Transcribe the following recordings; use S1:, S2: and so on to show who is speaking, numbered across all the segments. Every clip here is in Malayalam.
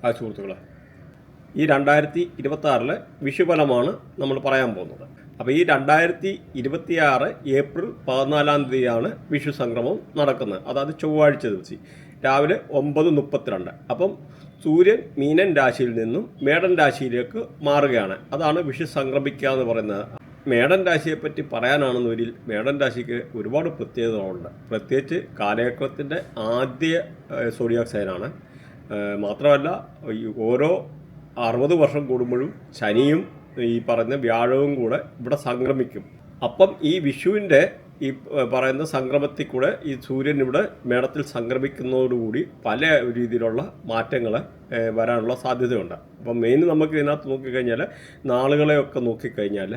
S1: ആ സുഹൃത്തുക്കളെ, ഈ 2026 വിഷുഫലമാണ് നമ്മൾ പറയാൻ പോകുന്നത്. അപ്പോൾ ഈ 2026 ഏപ്രിൽ 14 വിഷു സംക്രമം നടക്കുന്നത്. അതായത് ചൊവ്വാഴ്ച ദിവസം രാവിലെ 9:32. അപ്പം സൂര്യൻ മീനൻ രാശിയിൽ നിന്നും മേടൻ രാശിയിലേക്ക് മാറുകയാണ്. അതാണ് വിഷു സംക്രമിക്കുക എന്ന് പറയുന്നത്. മേടൻ രാശിയെപ്പറ്റി പറയാനാണെന്നൊരിൽ മേടൻ രാശിക്ക് ഒരുപാട് പ്രത്യേകതകളുണ്ട്. പ്രത്യേകിച്ച് കാലചക്രത്തിൻ്റെ ആദ്യ സോഡിയാക് സൈനാണ്. മാത്രമല്ല ഓരോ 60 വർഷം കൂടുമ്പോഴും ശനിയും ഈ പറയുന്ന വ്യാഴവും കൂടെ ഇവിടെ സംക്രമിക്കും. അപ്പം ഈ വിഷുവിൻ്റെ ഈ പറയുന്ന സംക്രമത്തിൽ കൂടെ ഈ സൂര്യൻ ഇവിടെ മേടത്തിൽ സംക്രമിക്കുന്നതോടുകൂടി പല രീതിയിലുള്ള മാറ്റങ്ങൾ വരാനുള്ള സാധ്യതയുണ്ട്. അപ്പം മെയിൻ നമുക്ക് ഇതിനകത്ത് നോക്കിക്കഴിഞ്ഞാൽ നാളുകളെയൊക്കെ നോക്കിക്കഴിഞ്ഞാൽ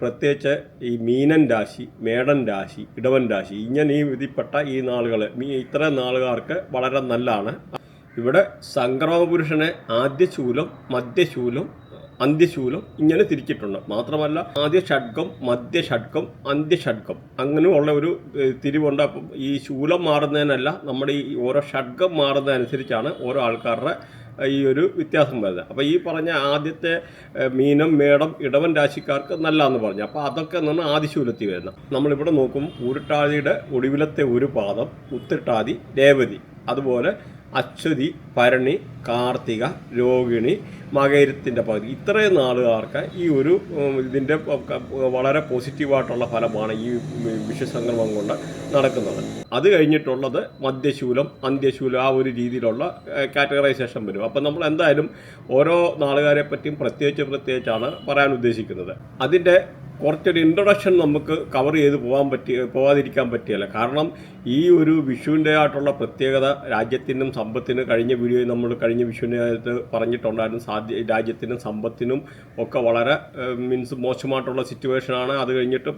S1: പ്രത്യേകിച്ച് ഈ മീനൻ രാശി, മേടൻ രാശി, ഇടവൻ രാശി ഇങ്ങനെ ഈ വിധിപ്പെട്ട ഈ നാളുകൾ ഇത്തരം നാളുകാർക്ക് വളരെ നല്ലതാണ്. ഇവിടെ സംക്രമപുരുഷനെ ആദ്യശൂലം, മധ്യശൂലം, അന്ത്യശൂലം ഇങ്ങനെ തിരിച്ചിട്ടുണ്ട്. മാത്രമല്ല ആദ്യ ഷഡ്കം, മധ്യഷഡ്കം, അന്ത്യഷഡ്കം അങ്ങനെയുള്ള ഒരു തിരിവുണ്ട്. അപ്പം ഈ ശൂലം മാറുന്നതിനല്ല, നമ്മുടെ ഈ ഓരോ ഷഡ്കം മാറുന്നതനുസരിച്ചാണ് ഓരോ ആൾക്കാരുടെ ഈ ഒരു വ്യത്യാസം വരുന്നത്. അപ്പോൾ ഈ പറഞ്ഞ ആദ്യത്തെ മീനം, മേടം, ഇടവൻ രാശിക്കാർക്ക് നല്ലതെന്ന് പറഞ്ഞു. അപ്പോൾ അതൊക്കെ എന്ന് പറഞ്ഞാൽ ആദിശൂലത്തിൽ വരുന്നത്. നമ്മളിവിടെ നോക്കുമ്പോൾ പൂരിട്ടാതിയുടെ ഒടുവിലത്തെ ഒരു പാദം, ഉത്തിട്ടാതി, രേവതി, അതുപോലെ അശ്വതി, ഭരണി, കാർത്തിക, രോഹിണി, മകരത്തിൻ്റെ പകുതി ഇത്രയും നാളുകാർക്ക് ഈ ഒരു ഇതിൻ്റെ വളരെ പോസിറ്റീവായിട്ടുള്ള ഫലമാണ് ഈ വിഷുസംക്രമം കൊണ്ട് നടക്കുന്നത്. അത് കഴിഞ്ഞിട്ടുള്ളത് മധ്യശൂലം, അന്ത്യശൂലം, ആ ഒരു രീതിയിലുള്ള കാറ്റഗറൈസേഷൻ വരും. അപ്പം നമ്മൾ എന്തായാലും ഓരോ നാളുകാരെ പറ്റിയും പ്രത്യേകിച്ചാണ് പറയാൻ ഉദ്ദേശിക്കുന്നത്. അതിൻ്റെ കുറച്ചൊരു ഇൻട്രൊഡക്ഷൻ നമുക്ക് കവർ ചെയ്ത് പോകാതിരിക്കാൻ പറ്റിയല്ല. കാരണം ഈ ഒരു വിഷുവിൻ്റെ ആയിട്ടുള്ള പ്രത്യേകത രാജ്യത്തിനും സമ്പത്തിനും കഴിഞ്ഞ വീഡിയോയിൽ നമ്മൾ കഴിഞ്ഞ വിഷുവിൻ്റെ കാലത്ത് പറഞ്ഞിട്ടുണ്ടായിരുന്നു. രാജ്യത്തിനും സമ്പത്തിനും ഒക്കെ വളരെ മോശമായിട്ടുള്ള സിറ്റുവേഷനാണ്. അത് കഴിഞ്ഞിട്ട്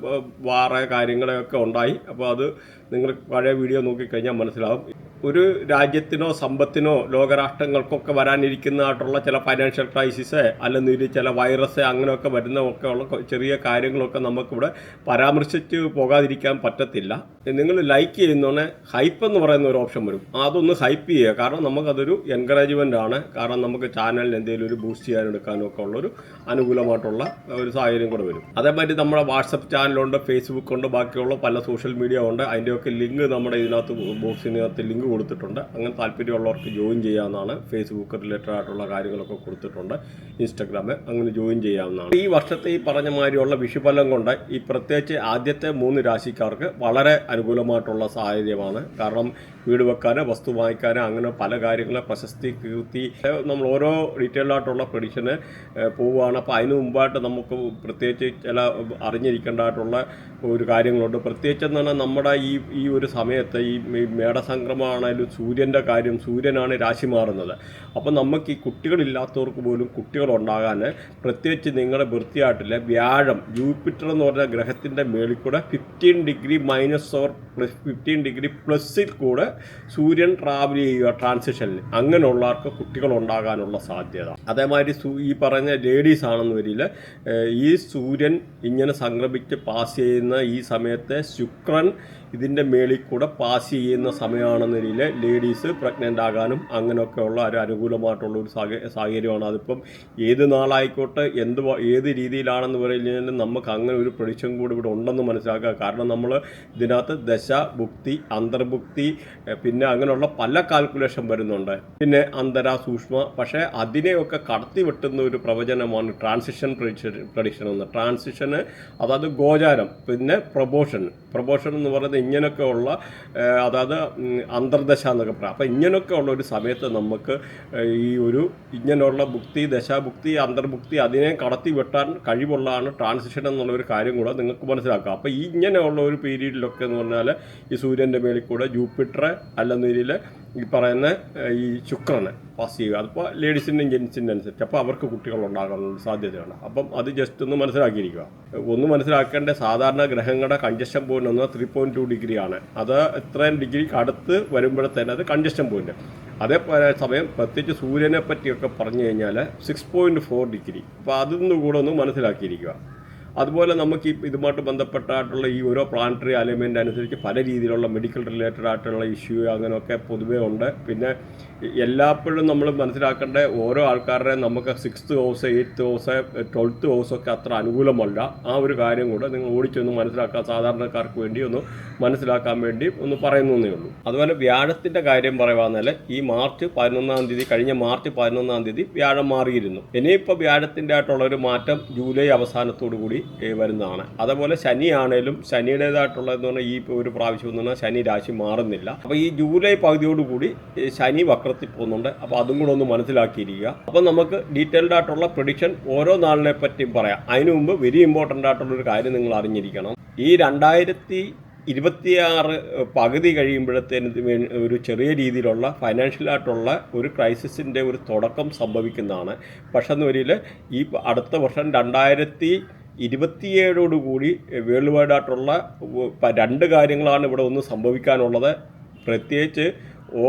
S1: വേറെ കാര്യങ്ങളൊക്കെ ഉണ്ടായി. അപ്പോൾ അത് നിങ്ങൾ പഴയ വീഡിയോ നോക്കിക്കഴിഞ്ഞാൽ മനസ്സിലാവും. ഒരു രാജ്യത്തിനോ സമ്പത്തിനോ ലോകരാഷ്ട്രങ്ങൾക്കൊക്കെ വരാനിരിക്കുന്നതായിട്ടുള്ള ചില ഫൈനാൻഷ്യൽ ക്രൈസിസ് അല്ലെങ്കിൽ ചില വൈറസ് അങ്ങനെയൊക്കെ വരുന്നതൊക്കെ ഉള്ള ചെറിയ കാര്യങ്ങളൊക്കെ നമുക്കിവിടെ പരാമർശിച്ച് പോകാതിരിക്കാൻ പറ്റത്തില്ല. നിങ്ങൾ ലൈക്ക് ചെയ്യുന്നോടെ ഹൈപ്പ് എന്ന് പറയുന്ന ഒരു ഓപ്ഷൻ വരും. അതൊന്ന് ഹൈപ്പ് ചെയ്യുക. കാരണം നമുക്കതൊരു എൻകറേജ്മെൻ്റ് ആണ്. കാരണം നമുക്ക് ചാനലിന് എന്തെങ്കിലും ഒരു ബൂസ്റ്റ് ചെയ്യാനെടുക്കാനും ഒക്കെ ഉള്ളൊരു അനുകൂലമായിട്ടുള്ള ഒരു സാഹചര്യം കൂടെ വരും. അതേമാതിരി നമ്മുടെ വാട്സപ്പ് ചാനലുണ്ട്, ഫേസ്ബുക്ക് ഉണ്ട്, ബാക്കിയുള്ള പല സോഷ്യൽ മീഡിയ ഉണ്ട്. അതിൻ്റെയൊക്കെ ലിങ്ക് നമ്മുടെ ഇതിനകത്ത് ബോക്സിനകത്ത് ലിങ്ക് കൊടുത്തിട്ടുണ്ട്. അങ്ങനെ താല്പര്യമുള്ളവർക്ക് ജോയിൻ ചെയ്യാവുന്നതാണ്. ഫേസ്ബുക്ക് റിലേറ്റഡ് ആയിട്ടുള്ള കാര്യങ്ങളൊക്കെ കൊടുത്തിട്ടുണ്ട്. ഇൻസ്റ്റാഗ്രാമിൽ അങ്ങനെ ജോയിൻ ചെയ്യാവുന്നതാണ്. ഈ വർഷത്തെ ഈ പറഞ്ഞ മാതിരിയുള്ള വിഷുഫലം കൊണ്ട് ഈ പ്രത്യേകിച്ച് ആദ്യത്തെ 3 രാശിക്കാർക്ക് വളരെ അനുകൂലമായിട്ടുള്ള സാഹചര്യമാണ്. കാരണം വീട് വെക്കാനോ വസ്തു വാങ്ങിക്കാനോ അങ്ങനെ പല കാര്യങ്ങളും പ്രശസ്തി, കീർത്തി, നമ്മൾ ഓരോ ഡീറ്റെയിൽ ആയിട്ടുള്ള പ്രഡിക്ഷന് പോവുകയാണ്. അപ്പോൾ അതിന് മുമ്പായിട്ട് നമുക്ക് പ്രത്യേകിച്ച് ചില അറിഞ്ഞിരിക്കേണ്ടതായിട്ടുള്ള ഒരു കാര്യങ്ങളുണ്ട്. പ്രത്യേകിച്ച് എന്ന് പറഞ്ഞാൽ നമ്മുടെ ഈ ഒരു സമയത്ത് ഈ മേടസംക്രമമാണെങ്കിലും സൂര്യൻ്റെ കാര്യം, സൂര്യനാണ് രാശി മാറുന്നത്. അപ്പോൾ നമുക്ക് ഈ കുട്ടികളില്ലാത്തവർക്ക് പോലും കുട്ടികളുണ്ടാകാൻ പ്രത്യേകിച്ച് നിങ്ങളുടെ വൃത്തിയായിട്ടില്ല വ്യാഴം, ജൂപ്പിറ്റർ എന്ന് പറഞ്ഞ ഗ്രഹത്തിൻ്റെ മേളിൽ കൂടെ 15 degree minus or plus 15 degree പ്ലസ്സിൽ കൂടെ സൂര്യൻ ട്രാവൽ ചെയ്യുക ട്രാൻസിഷനിൽ. അങ്ങനെയുള്ളവർക്ക് കുട്ടികളുണ്ടാകാനുള്ള സാധ്യത. അതേമാതിരി ഈ പറഞ്ഞ ലേഡീസ് ആണെന്ന് വരില്ല, ഈ സൂര്യൻ ഇങ്ങനെ സംക്രമിച്ച് പാസ് ചെയ്യുന്ന ഈ സമയത്ത് ശുക്രൻ ഇതിൻ്റെ മേളിൽ കൂടെ പാസ് ചെയ്യുന്ന സമയമാണെന്ന രീതിയിൽ ലേഡീസ് പ്രഗ്നൻ്റ് ആകാനും അങ്ങനെയൊക്കെയുള്ള ഒരു അനുകൂലമായിട്ടുള്ള ഒരു സാഹചര്യമാണ്. അതിപ്പം ഏത് നാളായിക്കോട്ടെ ഏത് രീതിയിലാണെന്ന് പറയുന്നതിന് നമുക്ക് അങ്ങനെ ഒരു പ്രഡിക്ഷൻ കൂടി ഇവിടെ ഉണ്ടെന്ന് മനസ്സിലാക്കുക. കാരണം നമ്മൾ ഇതിനകത്ത് ദശ, ഭുക്തി, അന്തർഭുക്തി, പിന്നെ അങ്ങനെയുള്ള പല കാൽക്കുലേഷൻ വരുന്നുണ്ട്. പിന്നെ അന്തര, സൂക്ഷ്മ, പക്ഷേ അതിനെയൊക്കെ കടത്തി വെട്ടുന്ന ഒരു പ്രവചനമാണ് ട്രാൻസിഷൻ പ്രഡിക്ഷൻ എന്ന്. ട്രാൻസിഷന് അതായത് ഗോചാരം, പിന്നെ പ്രൊപോഷൻ എന്ന് പറയുന്നത് ഇങ്ങനെയൊക്കെ ഉള്ള, അതായത് അന്തർദശ എന്നൊക്കെ പറയാം. അപ്പോൾ ഇങ്ങനെയൊക്കെ ഉള്ള ഒരു സമയത്ത് നമുക്ക് ഈ ഒരു ഇങ്ങനെയുള്ള ഭുക്തി, ദശാഭുക്തി, അന്തർഭുക്തി അതിനെ കടത്തി വെട്ടാൻ കഴിവുള്ളതാണ് ട്രാൻസിഷൻ എന്നുള്ള ഒരു കാര്യം കൂടെ നിങ്ങൾക്ക് മനസ്സിലാക്കാം. അപ്പോൾ ഈ ഇങ്ങനെയുള്ള ഒരു പീരീഡിലൊക്കെ എന്ന് പറഞ്ഞാൽ ഈ സൂര്യൻ്റെ മേളിൽ കൂടെ ജൂപ്പിറ്റർ അല്ലെന്നതിൽ ഈ പറയുന്ന ഈ ശുക്രനെ പാസ് ചെയ്യുക. അതിപ്പോൾ ലേഡീസിൻ്റെയും ജെൻസിൻ്റെ അനുസരിച്ച് അപ്പോൾ അവർക്ക് കുട്ടികളുണ്ടാകാനുള്ള സാധ്യതയാണ്. അപ്പം അത് ജസ്റ്റ് ഒന്ന് മനസ്സിലാക്കിയിരിക്കുക. ഒന്ന് മനസ്സിലാക്കേണ്ട സാധാരണ ഗ്രഹങ്ങളുടെ കൺജഷൻ പോയിന്റ് 3.2 ഡിഗ്രിയാണ്. അത് എത്രയും ഡിഗ്രിക്ക് അടുത്ത് വരുമ്പോഴത്തേന് അത് കൺജഷൻ പോയിന്റ്. അതേപോലെ സമയം പ്രത്യേകിച്ച് സൂര്യനെ പറ്റിയൊക്കെ പറഞ്ഞു കഴിഞ്ഞാൽ 6.4 ഡിഗ്രി. അപ്പോൾ അതൊന്നും കൂടെ ഒന്ന് മനസ്സിലാക്കിയിരിക്കുക. അതുപോലെ നമുക്ക് ഈ ഇതുമായിട്ട് ബന്ധപ്പെട്ടായിട്ടുള്ള ഈ ഓരോ പ്ലാനറ്ററി അലൈൻമെൻ്റ് അനുസരിച്ച് പല രീതിയിലുള്ള മെഡിക്കൽ റിലേറ്റഡ് ആയിട്ടുള്ള ഇഷ്യൂ അങ്ങനെയൊക്കെ പൊതുവേ ഉണ്ട്. പിന്നെ എല്ലാപ്പോഴും നമ്മൾ മനസ്സിലാക്കേണ്ട ഓരോ ആൾക്കാരുടെ നമുക്ക് 6th house 8th house 12th ഹൗസൊക്കെ അത്ര അനുകൂലമല്ല. ആ ഒരു കാര്യം കൂടെ നിങ്ങൾ ഓടിച്ചൊന്ന് മനസ്സിലാക്കാൻ, സാധാരണക്കാർക്ക് വേണ്ടി ഒന്ന് മനസ്സിലാക്കാൻ വേണ്ടി ഒന്ന് പറയുന്നേ ഉള്ളൂ. അതുപോലെ വ്യാഴത്തിൻ്റെ കാര്യം പറയുവാന്നാൽ ഈ മാർച്ച് 11-ാം തീയതി, കഴിഞ്ഞ മാർച്ച് 11-ാം തീയതി വ്യാഴം മാറിയിരുന്നു. ഇനിയിപ്പോൾ വ്യാഴത്തിൻ്റെ ആയിട്ടുള്ളൊരു മാറ്റം ജൂലൈ അവസാനത്തോടു കൂടി വരുന്നതാണ്. അതുപോലെ ശനിയാണേലും ശനിയുടേതായിട്ടുള്ളതെന്ന് പറഞ്ഞാൽ ഈ ഒരു പ്രാവശ്യം എന്ന് പറഞ്ഞാൽ ശനി രാശി മാറുന്നില്ല. അപ്പോൾ ഈ ജൂലൈ പകുതിയോടുകൂടി ശനി വക്രത്തിൽ പോകുന്നുണ്ട്. അപ്പോൾ അതും കൂടെ ഒന്ന് മനസ്സിലാക്കിയിരിക്കുക. അപ്പോൾ നമുക്ക് ഡീറ്റെയിൽഡ് ആയിട്ടുള്ള പ്രഡിക്ഷൻ ഓരോ നാളിനെ പറ്റിയും പറയാം. അതിനു മുമ്പ് വെരി ഇമ്പോർട്ടൻ്റ് ആയിട്ടുള്ളൊരു കാര്യം നിങ്ങൾ അറിഞ്ഞിരിക്കണം. ഈ 2026 പകുതി കഴിയുമ്പോഴത്തേന് ഒരു ചെറിയ രീതിയിലുള്ള ഫൈനാൻഷ്യലായിട്ടുള്ള ഒരു ക്രൈസിസിൻ്റെ ഒരു തുടക്കം സംഭവിക്കുന്നതാണ്. പക്ഷേ എന്ന് വരിയിൽ ഈ അടുത്ത വർഷം 2027 വേൾഡ് വൈഡ് ആയിട്ടുള്ള 2 കാര്യങ്ങളാണ് ഇവിടെ ഒന്ന് സംഭവിക്കാനുള്ളത്. പ്രത്യേകിച്ച്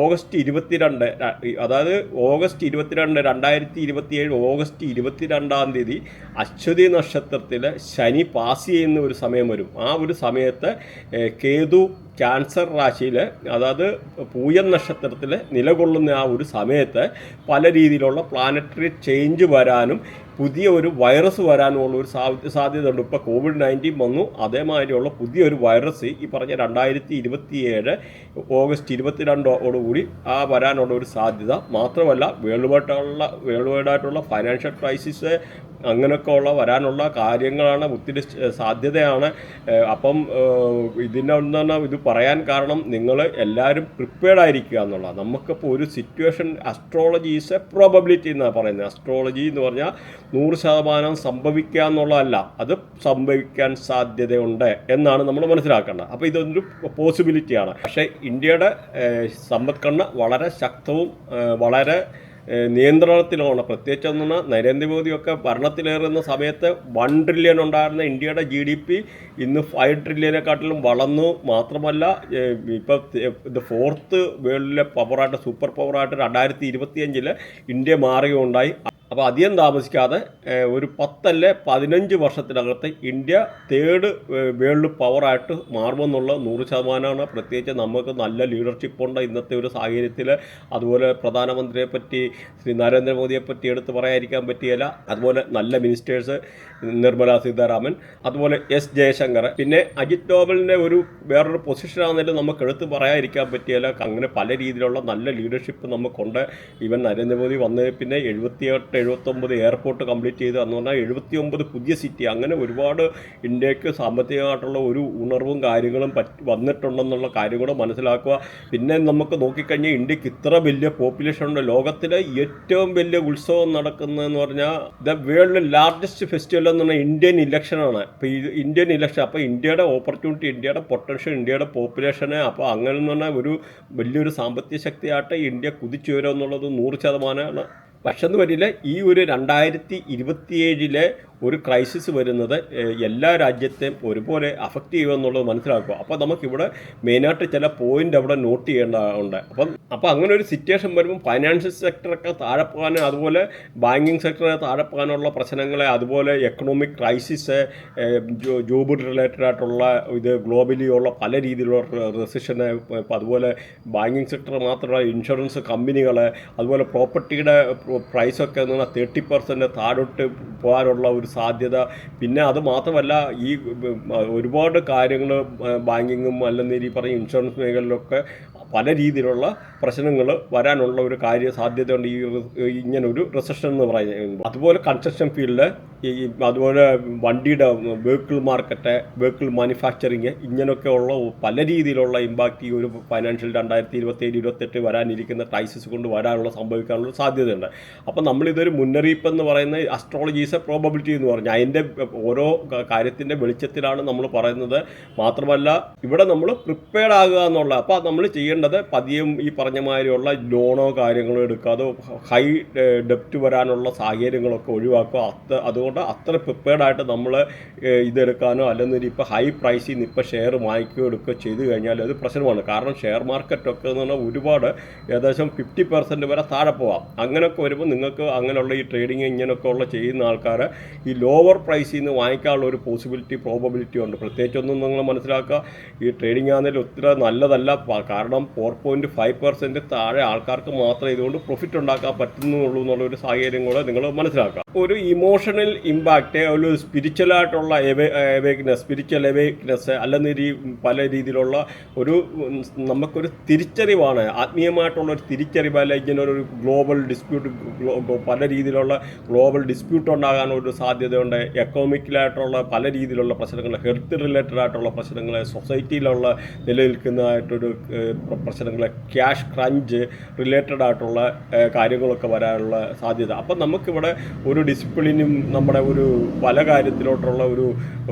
S1: ഓഗസ്റ്റ് 22, അതായത് ഓഗസ്റ്റ് 22, 2027 ഓഗസ്റ്റ് 22-ാം തീയതി അശ്വതി നക്ഷത്രത്തിൽ ശനി പാസ് ചെയ്യുന്ന ഒരു സമയം വരും. ആ ഒരു സമയത്ത് കേതു ക്യാൻസർ രാശിയിൽ, അതായത് പൂയം നക്ഷത്രത്തിൽ നിലകൊള്ളുന്ന ആ ഒരു സമയത്ത് പല രീതിയിലുള്ള പ്ലാനറ്ററി ചേഞ്ച് വരാനും പുതിയ ഒരു വൈറസ് വരാനുമുള്ള ഒരു സാധ്യത ഉണ്ട്. ഇപ്പോൾ COVID-19 വന്നു, അതേമാതിരിയുള്ള പുതിയൊരു വൈറസ് ഈ പറഞ്ഞ 2027 ഓഗസ്റ്റ് 22 വരാനുള്ള ഒരു സാധ്യത. മാത്രമല്ല വേൾഡ് വൈഡായിട്ടുള്ള ഫൈനാൻഷ്യൽ ക്രൈസിസ് അങ്ങനെയൊക്കെ വരാനുള്ള കാര്യങ്ങളാണ്, ഒത്തിരി സാധ്യതയാണ്. അപ്പം ഇതിനൊന്നാണ് ഇത് പറയാൻ കാരണം, നിങ്ങൾ എല്ലാവരും പ്രിപ്പയർഡ് ആയിരിക്കുക എന്നുള്ളതാണ്. നമുക്കിപ്പോൾ ഒരു situation, astrology is A probability എന്നാണ് പറയുന്നത്. അസ്ട്രോളജി എന്ന് പറഞ്ഞാൽ 100% സംഭവിക്കുക എന്നുള്ളതല്ല, അത് സംഭവിക്കാൻ സാധ്യതയുണ്ട് എന്നാണ് നമ്മൾ മനസ്സിലാക്കേണ്ടത്. അപ്പോൾ ഇതൊരു പോസിബിലിറ്റിയാണ്. പക്ഷേ ഇന്ത്യയുടെ സമ്പദ്ഘടന വളരെ ശക്തവും വളരെ നിയന്ത്രണത്തിലാണ്. പ്രത്യേകിച്ച് എന്നാൽ നരേന്ദ്രമോദിയൊക്കെ ഭരണത്തിലേറുന്ന സമയത്ത് 1 ട്രില്യൺ ഉണ്ടായിരുന്ന ഇന്ത്യയുടെ GDP ഇന്ന് 5 ട്രില്യനെക്കാട്ടിലും വളർന്നു. മാത്രമല്ല ഇപ്പോൾ ഇത് 4th വേൾഡിലെ പവറായിട്ട്, സൂപ്പർ പവറായിട്ട് 2025 ഇന്ത്യ മാറുകയുണ്ടായി. അപ്പോൾ അധികം താമസിക്കാതെ ഒരു 10 അല്ലെ 15 വർഷത്തിനകത്ത് ഇന്ത്യ 3rd വേൾഡ് പവറായിട്ട് മാറുമെന്നുള്ള 100%. പ്രത്യേകിച്ച് നമുക്ക് നല്ല ലീഡർഷിപ്പുണ്ട് ഇന്നത്തെ ഒരു സാഹചര്യത്തിൽ. അതുപോലെ പ്രധാനമന്ത്രിയെ പറ്റി, ശ്രീ നരേന്ദ്രമോദിയെ പറ്റി എടുത്ത് പറയാതിരിക്കാൻ പറ്റിയല്ല. അതുപോലെ നല്ല മിനിസ്റ്റേഴ്സ്, നിർമ്മല സീതാരാമൻ, അതുപോലെ S ജയശങ്കർ, പിന്നെ അജിത് ഡോവലിൻ്റെ വേറൊരു പൊസിഷനാണെങ്കിലും നമുക്ക് എടുത്ത് പറയാതിരിക്കാൻ പറ്റിയല്ല. അങ്ങനെ പല രീതിയിലുള്ള നല്ല ലീഡർഷിപ്പ് നമുക്കുണ്ട്. ഈവൻ നരേന്ദ്രമോദി വന്ന് പിന്നെ 78-79 എയർപോർട്ട് കംപ്ലീറ്റ് ചെയ്ത് എന്ന് പറഞ്ഞാൽ 79 പുതിയ സിറ്റി, അങ്ങനെ ഒരുപാട് ഇന്ത്യക്ക് സാമ്പത്തികമായിട്ടുള്ള ഒരു ഉണർവും കാര്യങ്ങളും വന്നിട്ടുണ്ടെന്നുള്ള കാര്യം കൂടെ മനസ്സിലാക്കുക. പിന്നെ നമുക്ക് നോക്കിക്കഴിഞ്ഞാൽ ഇന്ത്യക്ക് ഇത്ര വലിയ പോപ്പുലേഷൻ ഉണ്ട്. ലോകത്തിലെ ഏറ്റവും വലിയ ഉത്സവം നടക്കുന്നതെന്ന് പറഞ്ഞാൽ ദ വേൾഡ് ലാർജസ്റ്റ് ഫെസ്റ്റിവൽ എന്ന് പറഞ്ഞാൽ ഇന്ത്യൻ ഇലക്ഷനാണ്. അപ്പോൾ ഈ ഇന്ത്യൻ ഇലക്ഷൻ, അപ്പോൾ ഇന്ത്യയുടെ ഓപ്പർച്യൂണിറ്റി, ഇന്ത്യയുടെ പൊട്ടൻഷ്യൽ, ഇന്ത്യയുടെ പോപ്പുലേഷനെ, അപ്പോൾ അങ്ങനെ എന്ന് പറഞ്ഞാൽ വലിയൊരു സാമ്പത്തിക ശക്തിയായിട്ട് ഇന്ത്യ കുതിച്ചുയരും എന്നുള്ളത് 100%. പക്ഷെ എന്ന് വരില്ല, ഈ ഒരു 2027 ഒരു ക്രൈസിസ് വരുന്നത് എല്ലാ രാജ്യത്തെയും ഒരുപോലെ അഫക്റ്റ് ചെയ്യുമെന്നുള്ളത് മനസ്സിലാക്കുക. അപ്പോൾ നമുക്കിവിടെ മെയിനായിട്ട് ചില പോയിൻ്റ് അവിടെ നോട്ട് ചെയ്യേണ്ടതുണ്ട്. അപ്പോൾ അങ്ങനെ ഒരു സിറ്റുവേഷൻ വരുമ്പോൾ ഫൈനാൻഷ്യൽ സെക്ടറൊക്കെ താഴെ പോകാനും, അതുപോലെ ബാങ്കിങ് സെക്ടറെ താഴെ പോകാനുള്ള പ്രശ്നങ്ങളെ, അതുപോലെ എക്കണോമിക് ക്രൈസിസ്, ജോബ് റിലേറ്റഡ് ആയിട്ടുള്ള ഇത് ഗ്ലോബലി ഉള്ള പല രീതിയിലുള്ള റെസിഷന്, അതുപോലെ ബാങ്കിങ് സെക്ടർ മാത്രമല്ല ഇൻഷുറൻസ് കമ്പനികൾ, അതുപോലെ പ്രോപ്പർട്ടിയുടെ പ്രൈസൊക്കെ എന്ന് പറഞ്ഞാൽ 30% താഴോട്ട് പോകാനുള്ള ഒരു സാധ്യത. പിന്നെ അത് മാത്രമല്ല ഈ ഒരുപാട് കാര്യങ്ങൾ ബാങ്കിങ്ങും അല്ലെങ്കിൽ ഈ പറഞ്ഞ ഇൻഷുറൻസ് മേഖലയിലൊക്കെ പല രീതിയിലുള്ള പ്രശ്നങ്ങൾ വരാനുള്ള ഒരു സാധ്യതയുണ്ട് ഈ ഇങ്ങനൊരു റിസഷൻ എന്ന് പറയുന്നത്. അതുപോലെ കൺസ്ട്രക്ഷൻ ഫീൽഡ്, അതുപോലെ വണ്ടിയുടെ വെഹിക്കിൾ മാർക്കറ്റ്, വെഹിക്കിൾ മാനുഫാക്ചറിങ്, ഇങ്ങനെയൊക്കെ ഉള്ള പല രീതിയിലുള്ള ഇമ്പാക്റ്റ് ഈ ഒരു ഫൈനാൻഷ്യൽ 2027-28 വരാനിരിക്കുന്ന ക്രൈസിസ് കൊണ്ട് സംഭവിക്കാനുള്ള സാധ്യതയുണ്ട്. അപ്പോൾ നമ്മളിതൊരു മുന്നറിയിപ്പ് എന്ന് പറയുന്നത് അസ്ട്രോളജീസ് പ്രോബബിലിറ്റി എന്ന് പറഞ്ഞാൽ അതിൻ്റെ ഓരോ കാര്യത്തിൻ്റെ വെളിച്ചത്തിലാണ് നമ്മൾ പറയുന്നത്. മാത്രമല്ല ഇവിടെ നമ്മൾ പ്രിപ്പയർഡ് ആകുക എന്നുള്ള, അപ്പോൾ നമ്മൾ ചെയ്യേണ്ട ചെയ്യേണ്ടത് പതിയും ഈ പറഞ്ഞ മാതിരിയുള്ള ലോണോ കാര്യങ്ങളോ എടുക്കാതെ ഹൈ ഡെപ്റ്റ് വരാനുള്ള സാഹചര്യങ്ങളൊക്കെ ഒഴിവാക്കുക. അതുകൊണ്ട് അത്ര പ്രിപ്പയർഡായിട്ട് നമ്മൾ ഇതെടുക്കാനോ അല്ലെങ്കിൽ ഇപ്പോൾ ഹൈ പ്രൈസിൽ നിന്ന് ഇപ്പോൾ ഷെയർ വാങ്ങിക്കുകയോ എടുക്കുകയോ ചെയ്ത് കഴിഞ്ഞാൽ അത് പ്രശ്നമാണ്. കാരണം ഷെയർ മാർക്കറ്റൊക്കെ എന്ന് പറഞ്ഞാൽ ഒരുപാട് ഏകദേശം 50% വരെ താഴെ പോവാം. അങ്ങനെയൊക്കെ വരുമ്പോൾ നിങ്ങൾക്ക് അങ്ങനെയുള്ള ഈ ട്രേഡിങ് ഇങ്ങനെയൊക്കെ ഉള്ള ചെയ്യുന്ന ആൾക്കാർ ഈ ലോവർ പ്രൈസിൽ നിന്ന് വാങ്ങിക്കാനുള്ള ഒരു പ്രോബബിലിറ്റി ഉണ്ട്. പ്രത്യേകിച്ചൊന്നും നിങ്ങൾ മനസ്സിലാക്കുക, ഈ ട്രേഡിംഗ് ആണെങ്കിൽ ഒത്തിരി നല്ലതല്ല. കാരണം 4.5% താഴെ ആൾക്കാർക്ക് മാത്രമേ ഇതുകൊണ്ട് പ്രോഫിറ്റ് ഉണ്ടാക്കാൻ പറ്റുന്നുള്ളൂ എന്നുള്ളൊരു സാഹചര്യം കൂടെ നിങ്ങൾ മനസ്സിലാക്കുക. ഒരു ഇമോഷണൽ ഇമ്പാക്റ്റ്, ഒരു സ്പിരിച്വലായിട്ടുള്ള സ്പിരിച്വൽ അവേക്നെസ് അല്ലെങ്കിൽ പല രീതിയിലുള്ള നമുക്കൊരു തിരിച്ചറിവാണ്, ആത്മീയമായിട്ടുള്ള ഒരു തിരിച്ചറിവ്. അല്ലെങ്കിൽ ഇങ്ങനെ ഒരു ഗ്ലോബൽ ഡിസ്പ്യൂട്ട്, പല രീതിയിലുള്ള ഗ്ലോബൽ ഡിസ്പ്യൂട്ട് ഉണ്ടാകാനൊരു സാധ്യതയുണ്ട്. എക്കണോമിക്കലായിട്ടുള്ള പല രീതിയിലുള്ള പ്രശ്നങ്ങൾ, ഹെൽത്ത് റിലേറ്റഡ് ആയിട്ടുള്ള പ്രശ്നങ്ങൾ, സൊസൈറ്റിയിലുള്ള നിലനിൽക്കുന്നതായിട്ടൊരു പ്രശ്നങ്ങൾ, ക്യാഷ് ക്രഞ്ച് റിലേറ്റഡ് ആയിട്ടുള്ള കാര്യങ്ങളൊക്കെ വരാനുള്ള സാധ്യത. അപ്പം നമുക്കിവിടെ ഒരു ഡിസിപ്ലിനും നമ്മുടെ ഒരു പല കാര്യത്തിലോട്ടുള്ള ഒരു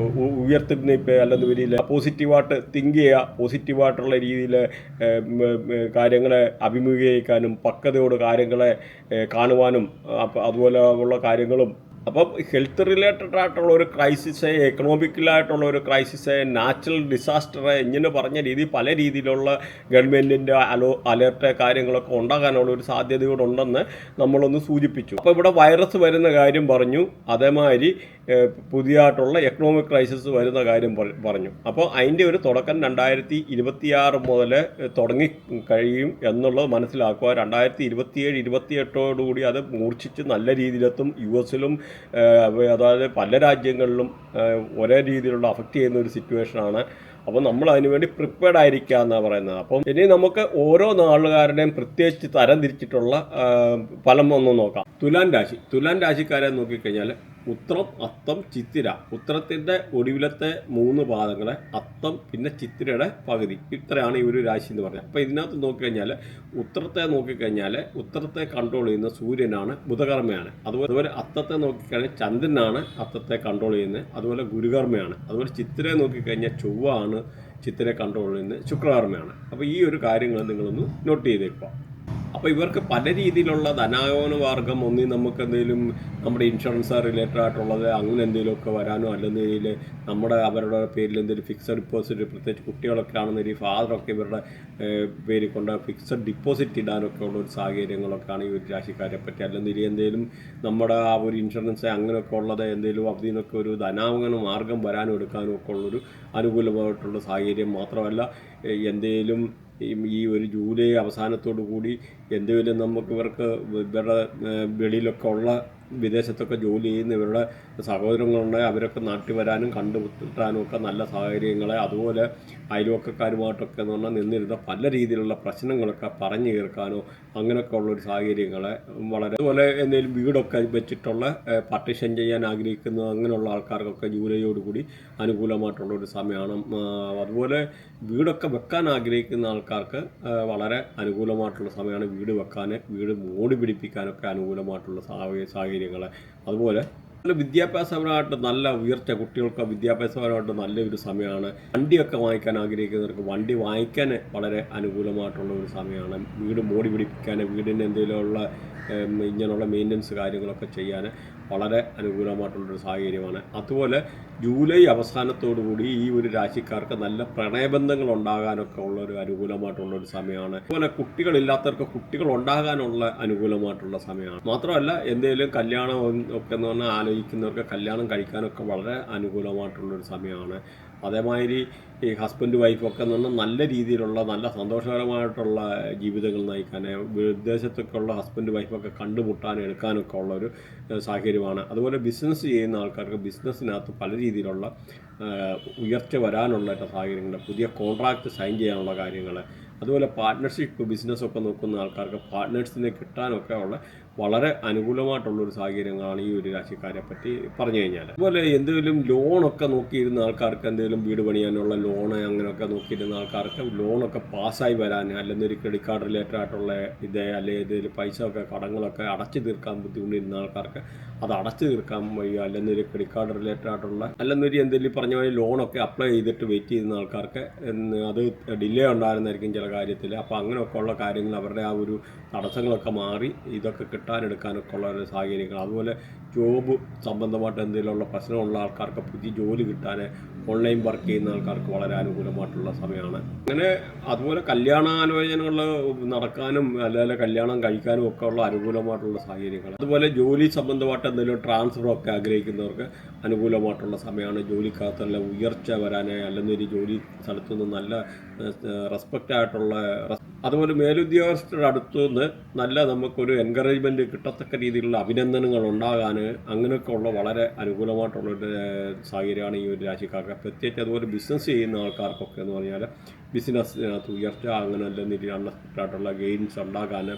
S1: ഉയർത്തിനിപ്പ് അല്ലെങ്കിൽ രീതിയിൽ പോസിറ്റീവായിട്ട് തിങ്ക് ചെയ്യുക, പോസിറ്റീവായിട്ടുള്ള രീതിയിൽ കാര്യങ്ങളെ അഭിമുഖീകരിക്കാനും പക്വതയോട് കാര്യങ്ങളെ കാണുവാനും അതുപോലെ ഉള്ള കാര്യങ്ങളും. അപ്പം ഹെൽത്ത് റിലേറ്റഡ് ആയിട്ടുള്ള ഒരു ക്രൈസിസ്, എക്കണോമിക്കലായിട്ടുള്ള ഒരു ക്രൈസിസ്, നാച്ചുറൽ ഡിസാസ്റ്റർ, ഇങ്ങനെ പറഞ്ഞ രീതി പല രീതിയിലുള്ള ഗവൺമെൻറ്റിൻ്റെ അലേർട്ട് കാര്യങ്ങളൊക്കെ ഉണ്ടാകാനുള്ള ഒരു സാധ്യതയോടുണ്ടെന്ന് നമ്മളൊന്ന് സൂചിപ്പിച്ചു. അപ്പോൾ ഇവിടെ വൈറസ് വരുന്ന കാര്യം പറഞ്ഞു, അതേമാതിരി പുതിയതായിട്ടുള്ള എക്കണോമിക് ക്രൈസിസ് വരുന്ന കാര്യം പറഞ്ഞു. അപ്പോൾ അതിൻ്റെ ഒരു തുടക്കം 2026 മുതൽ തുടങ്ങി കഴിയും എന്നുള്ളത് മനസ്സിലാക്കുക. 2027-28 അത് മൂർച്ഛിച്ച് നല്ല രീതിയിലെത്തും. US-ലും അതായത് പല രാജ്യങ്ങളിലും ഒരേ രീതിയിലുള്ള അഫക്റ്റ് ചെയ്യുന്ന ഒരു സിറ്റുവേഷനാണ്. അപ്പോൾ നമ്മൾ അതിനുവേണ്ടി പ്രിപ്പയർഡ് ആയിരിക്കുക എന്നാണ് പറയുന്നത്. അപ്പം ഇനി നമുക്ക് ഓരോ നാളുകാരുടെയും പ്രത്യേകിച്ച് തരം തിരിച്ചിട്ടുള്ള ഫലം ഒന്ന് നോക്കാം. തുലാം രാശിക്കാരെ നോക്കിക്കഴിഞ്ഞാൽ ഉത്രം, അത്തം, ചിത്തിര. ഉത്രത്തിൻ്റെ ഒടുവിലത്തെ 3 പാദങ്ങളെ, അത്തം പിന്നെ ചിത്തിരയുടെ പകുതി, ഇത്രയാണ് ഈ ഒരു രാശി എന്ന് പറഞ്ഞത്. അപ്പോൾ ഇതിനകത്ത് നോക്കിക്കഴിഞ്ഞാൽ ഉത്രത്തെ കൺട്രോൾ ചെയ്യുന്ന സൂര്യനാണ്, ബുധകർമ്മയാണ്. അതുപോലെ അത്തത്തെ നോക്കിക്കഴിഞ്ഞാൽ ചന്ദ്രനാണ് അത്തത്തെ കൺട്രോൾ ചെയ്യുന്നത്, അതുപോലെ ഗുരുകർമ്മയാണ്. അതുപോലെ ചിത്തിരയെ നോക്കിക്കഴിഞ്ഞാൽ ചൊവ്വാണ് ചിത്തിരയെ കൺട്രോൾ ചെയ്യുന്നത്, ശുക്രകർമ്മയാണ്. അപ്പോൾ ഈ ഒരു കാര്യങ്ങൾ നിങ്ങളൊന്ന് നോട്ട് ചെയ്തേക്കുക. അപ്പോൾ ഇവർക്ക് പല രീതിയിലുള്ള ധനാഗമന മാർഗം, ഒന്നി നമുക്ക് എന്തെങ്കിലും നമ്മുടെ ഇൻഷുറൻസ് റിലേറ്റഡ് ആയിട്ടുള്ളത് അങ്ങനെ എന്തെങ്കിലുമൊക്കെ വരാനോ, അല്ലെങ്കിൽ അവരുടെ പേരിൽ എന്തെങ്കിലും ഫിക്സഡ് ഡിപ്പോസിറ്റ്, പ്രത്യേകിച്ച് കുട്ടികളൊക്കെ ആണെന്നൊരു ഫാദറൊക്കെ ഇവരുടെ പേരിൽ കൊണ്ട് ഫിക്സഡ് ഡിപ്പോസിറ്റ് ഇടാനൊക്കെ ഉള്ള ഒരു സാഹചര്യങ്ങളൊക്കെയാണ് ഈ ഒരു രാശിക്കാരെ പറ്റി. അല്ലെങ്കിൽ എന്തെങ്കിലും നമ്മുടെ ആ ഒരു ഇൻഷുറൻസ് അങ്ങനെയൊക്കെ ഉള്ളത് എന്തെങ്കിലും അതിൽ നിന്നൊക്കെ ഒരു ധനാഗമന മാർഗം വരാനും എടുക്കാനും ഒക്കെ ഉള്ളൊരു അനുകൂലമായിട്ടുള്ള സാഹചര്യം. മാത്രമല്ല എന്തെങ്കിലും ഈ ഒരു ജൂലൈ അവസാനത്തോടു കൂടി എന്തെങ്കിലും ഇവരുടെ വെളിയിലൊക്കെ ഉള്ള വിദേശത്തൊക്കെ ജോലി ചെയ്യുന്ന ഇവരുടെ സഹോദരങ്ങളുണ്ടായി അവരൊക്കെ നാട്ടിൽ വരാനും കണ്ടുമുട്ടാനും ഒക്കെ നല്ല സാഹചര്യങ്ങളെ, അതുപോലെ അയൽവക്കക്കാരുമായിട്ടൊക്കെ എന്ന് പറഞ്ഞാൽ നിന്നിരുന്ന പല രീതിയിലുള്ള പ്രശ്നങ്ങളൊക്കെ പറഞ്ഞു തീർക്കാനോ അങ്ങനെയൊക്കെ ഉള്ളൊരു സാഹചര്യങ്ങളെ വളരെ. അതുപോലെ എന്തെങ്കിലും വീടൊക്കെ വെച്ചിട്ടുള്ള പാർട്ടീഷൻ ചെയ്യാൻ ആഗ്രഹിക്കുന്ന അങ്ങനെയുള്ള ആൾക്കാർക്കൊക്കെ ജൂലൈയോടുകൂടി അനുകൂലമായിട്ടുള്ളൊരു സമയമാണ്. അതുപോലെ വീടൊക്കെ വെക്കാൻ ആഗ്രഹിക്കുന്ന ആൾക്കാർക്ക് വളരെ അനുകൂലമായിട്ടുള്ള സമയമാണ്. വീട് വെക്കാൻ, വീട് മോടി പിടിപ്പിക്കാനൊക്കെ അനുകൂലമായിട്ടുള്ള സാഹചര്യങ്ങൾ. അതുപോലെ വിദ്യാഭ്യാസപരമായിട്ട് നല്ല ഉയർച്ച, കുട്ടികൾക്ക് വിദ്യാഭ്യാസപരമായിട്ട് നല്ലൊരു സമയമാണ്. വണ്ടിയൊക്കെ വാങ്ങിക്കാൻ ആഗ്രഹിക്കുന്നവർക്ക് വണ്ടി വാങ്ങിക്കാൻ വളരെ അനുകൂലമായിട്ടുള്ള ഒരു സമയമാണ്. വീട് മോടി പിടിപ്പിക്കാൻ, വീടിന് എന്തെങ്കിലുമുള്ള ഇങ്ങനെയുള്ള മെയിൻ്റനൻസ് കാര്യങ്ങളൊക്കെ ചെയ്യാൻ വളരെ അനുകൂലമായിട്ടുള്ളൊരു സാഹചര്യമാണ്. അതുപോലെ ജൂലൈ അവസാനത്തോടുകൂടി ഈ ഒരു രാശിക്കാർക്ക് നല്ല പ്രണയബന്ധങ്ങൾ ഉണ്ടാകാനൊക്കെ ഉള്ളൊരു അനുകൂലമായിട്ടുള്ളൊരു സമയമാണ്. അതുപോലെ കുട്ടികളില്ലാത്തവർക്ക് കുട്ടികൾ ഉണ്ടാകാനുള്ള അനുകൂലമായിട്ടുള്ള സമയമാണ്. മാത്രമല്ല എന്തെങ്കിലും കല്യാണം ഒക്കെ എന്ന് പറഞ്ഞാൽ ആലോചിക്കുന്നവർക്ക് കല്യാണം കഴിക്കാനൊക്കെ വളരെ അനുകൂലമായിട്ടുള്ളൊരു സമയമാണ്. അതേമാതിരി ഈ ഹസ്ബൻഡ് വൈഫൊക്കെ എന്ന് പറഞ്ഞാൽ നല്ല രീതിയിലുള്ള നല്ല സന്തോഷകരമായിട്ടുള്ള ജീവിതങ്ങൾ നയിക്കാൻ, വിദേശത്തൊക്കെ ഉള്ള ഹസ്ബൻഡ് വൈഫൊക്കെ കണ്ടുമുട്ടാനും എടുക്കാനൊക്കെ ഉള്ളൊരു സാഹചര്യമാണ്. അതുപോലെ ബിസിനസ് ചെയ്യുന്ന ആൾക്കാർക്ക് ബിസിനസ്സിനകത്ത് പല രീതിയിലുള്ള ഉയർച്ച വരാനുള്ള സാഹചര്യങ്ങൾ, പുതിയ കോൺട്രാക്റ്റ് സൈൻ ചെയ്യാനുള്ള കാര്യങ്ങൾ, അതുപോലെ പാർട്ട്ണർഷിപ്പ് ബിസിനസ്സൊക്കെ നോക്കുന്ന ആൾക്കാർക്ക് പാർട്ട്നേഴ്സിനെ കിട്ടാനൊക്കെ ഉള്ള വളരെ അനുകൂലമായിട്ടുള്ളൊരു സാഹചര്യങ്ങളാണ് ഈ ഒരു രാശിക്കാരെ പറ്റി പറഞ്ഞു കഴിഞ്ഞാൽ. അതുപോലെ എന്തെങ്കിലും ലോണൊക്കെ നോക്കിയിരുന്ന ആൾക്കാർക്ക്, എന്തെങ്കിലും വീട് പണിയാനുള്ള ലോണ് അങ്ങനെയൊക്കെ നോക്കിയിരുന്ന ആൾക്കാർക്ക് ലോണൊക്കെ പാസ്സായി വരാൻ, അല്ലെങ്കിൽ ഒരു ക്രെഡിറ്റ് കാർഡ് റിലേറ്റഡ് ആയിട്ടുള്ള അല്ലെങ്കിൽ എന്തെങ്കിലും പൈസ ഒക്കെ കടങ്ങളൊക്കെ അടച്ചു തീർക്കാൻ ബുദ്ധിമുട്ടിരുന്ന ആൾക്കാർക്ക് അത് അടച്ചു തീർക്കാൻ വയ്യ, അല്ലെങ്കിൽ ഒരു ക്രെഡിറ്റ് കാർഡ് റിലേറ്റഡ് ആയിട്ടുള്ള അല്ലെങ്കിൽ എന്തെങ്കിലും പറഞ്ഞ പോലെ ലോണൊക്കെ അപ്ലൈ ചെയ്തിട്ട് വെയിറ്റ് ചെയ്യുന്ന ആൾക്കാർക്ക് അത് ഡിലേ ഉണ്ടായിരുന്നായിരിക്കും ചില കാര്യത്തിൽ. അപ്പോൾ അങ്ങനെയൊക്കെ ഉള്ള കാര്യങ്ങൾ അവരുടെ ആ ഒരു തടസ്സങ്ങളൊക്കെ മാറി ഇതൊക്കെ കിട്ടാനെടുക്കാനൊക്കെ ഉള്ള ഒരു സാഹചര്യങ്ങൾ. അതുപോലെ ജോബ് സംബന്ധമായിട്ട് എന്തെങ്കിലുമുള്ള പ്രശ്നമുള്ള ആൾക്കാർക്ക് പുതിയ ജോലി കിട്ടാൻ, ഓൺലൈൻ വർക്ക് ചെയ്യുന്ന ആൾക്കാർക്ക് വളരെ അനുകൂലമായിട്ടുള്ള സമയമാണ്. അങ്ങനെ അതുപോലെ കല്യാണാലോചനകൾ നടക്കാനും അല്ലെങ്കിൽ കല്യാണം കഴിക്കാനും ഒക്കെ ഉള്ള അനുകൂലമായിട്ടുള്ള സാഹചര്യങ്ങൾ. അതുപോലെ ജോലി സംബന്ധമായിട്ട് എന്തെങ്കിലും ട്രാൻസ്ഫറൊക്കെ ആഗ്രഹിക്കുന്നവർക്ക് അനുകൂലമായിട്ടുള്ള സമയമാണ്. ജോലിക്കകത്തുള്ള ഉയർച്ച വരാൻ, അല്ലെങ്കിൽ ഒരു ജോലി സ്ഥലത്തുനിന്ന് നല്ല റെസ്പെക്റ്റ് ആയിട്ടുള്ള, അതുപോലെ മേലുദ്യോഗസ്ഥരുടെ അടുത്തുനിന്ന് നല്ല നമുക്കൊരു എൻകറേജ്മെൻറ്റ് കിട്ടത്തക്ക രീതിയിലുള്ള അഭിനന്ദനങ്ങൾ ഉണ്ടാകാൻ, അങ്ങനെയൊക്കെ ഉള്ള വളരെ അനുകൂലമായിട്ടുള്ളൊരു സാഹചര്യമാണ് ഈ ഒരു രാശിക്കാർക്ക്. പ്രത്യേകിച്ച് അതുപോലെ ബിസിനസ് ചെയ്യുന്ന ആൾക്കാർക്കൊക്കെ എന്ന് പറഞ്ഞാൽ ബിസിനസ്സിനകത്ത് ഉയർച്ച, അങ്ങനെ അല്ലെങ്കിൽ അൺഎക്സ്പെക്റ്റഡായിട്ടുള്ള ഗെയിൻസ് ഉണ്ടാകാൻ,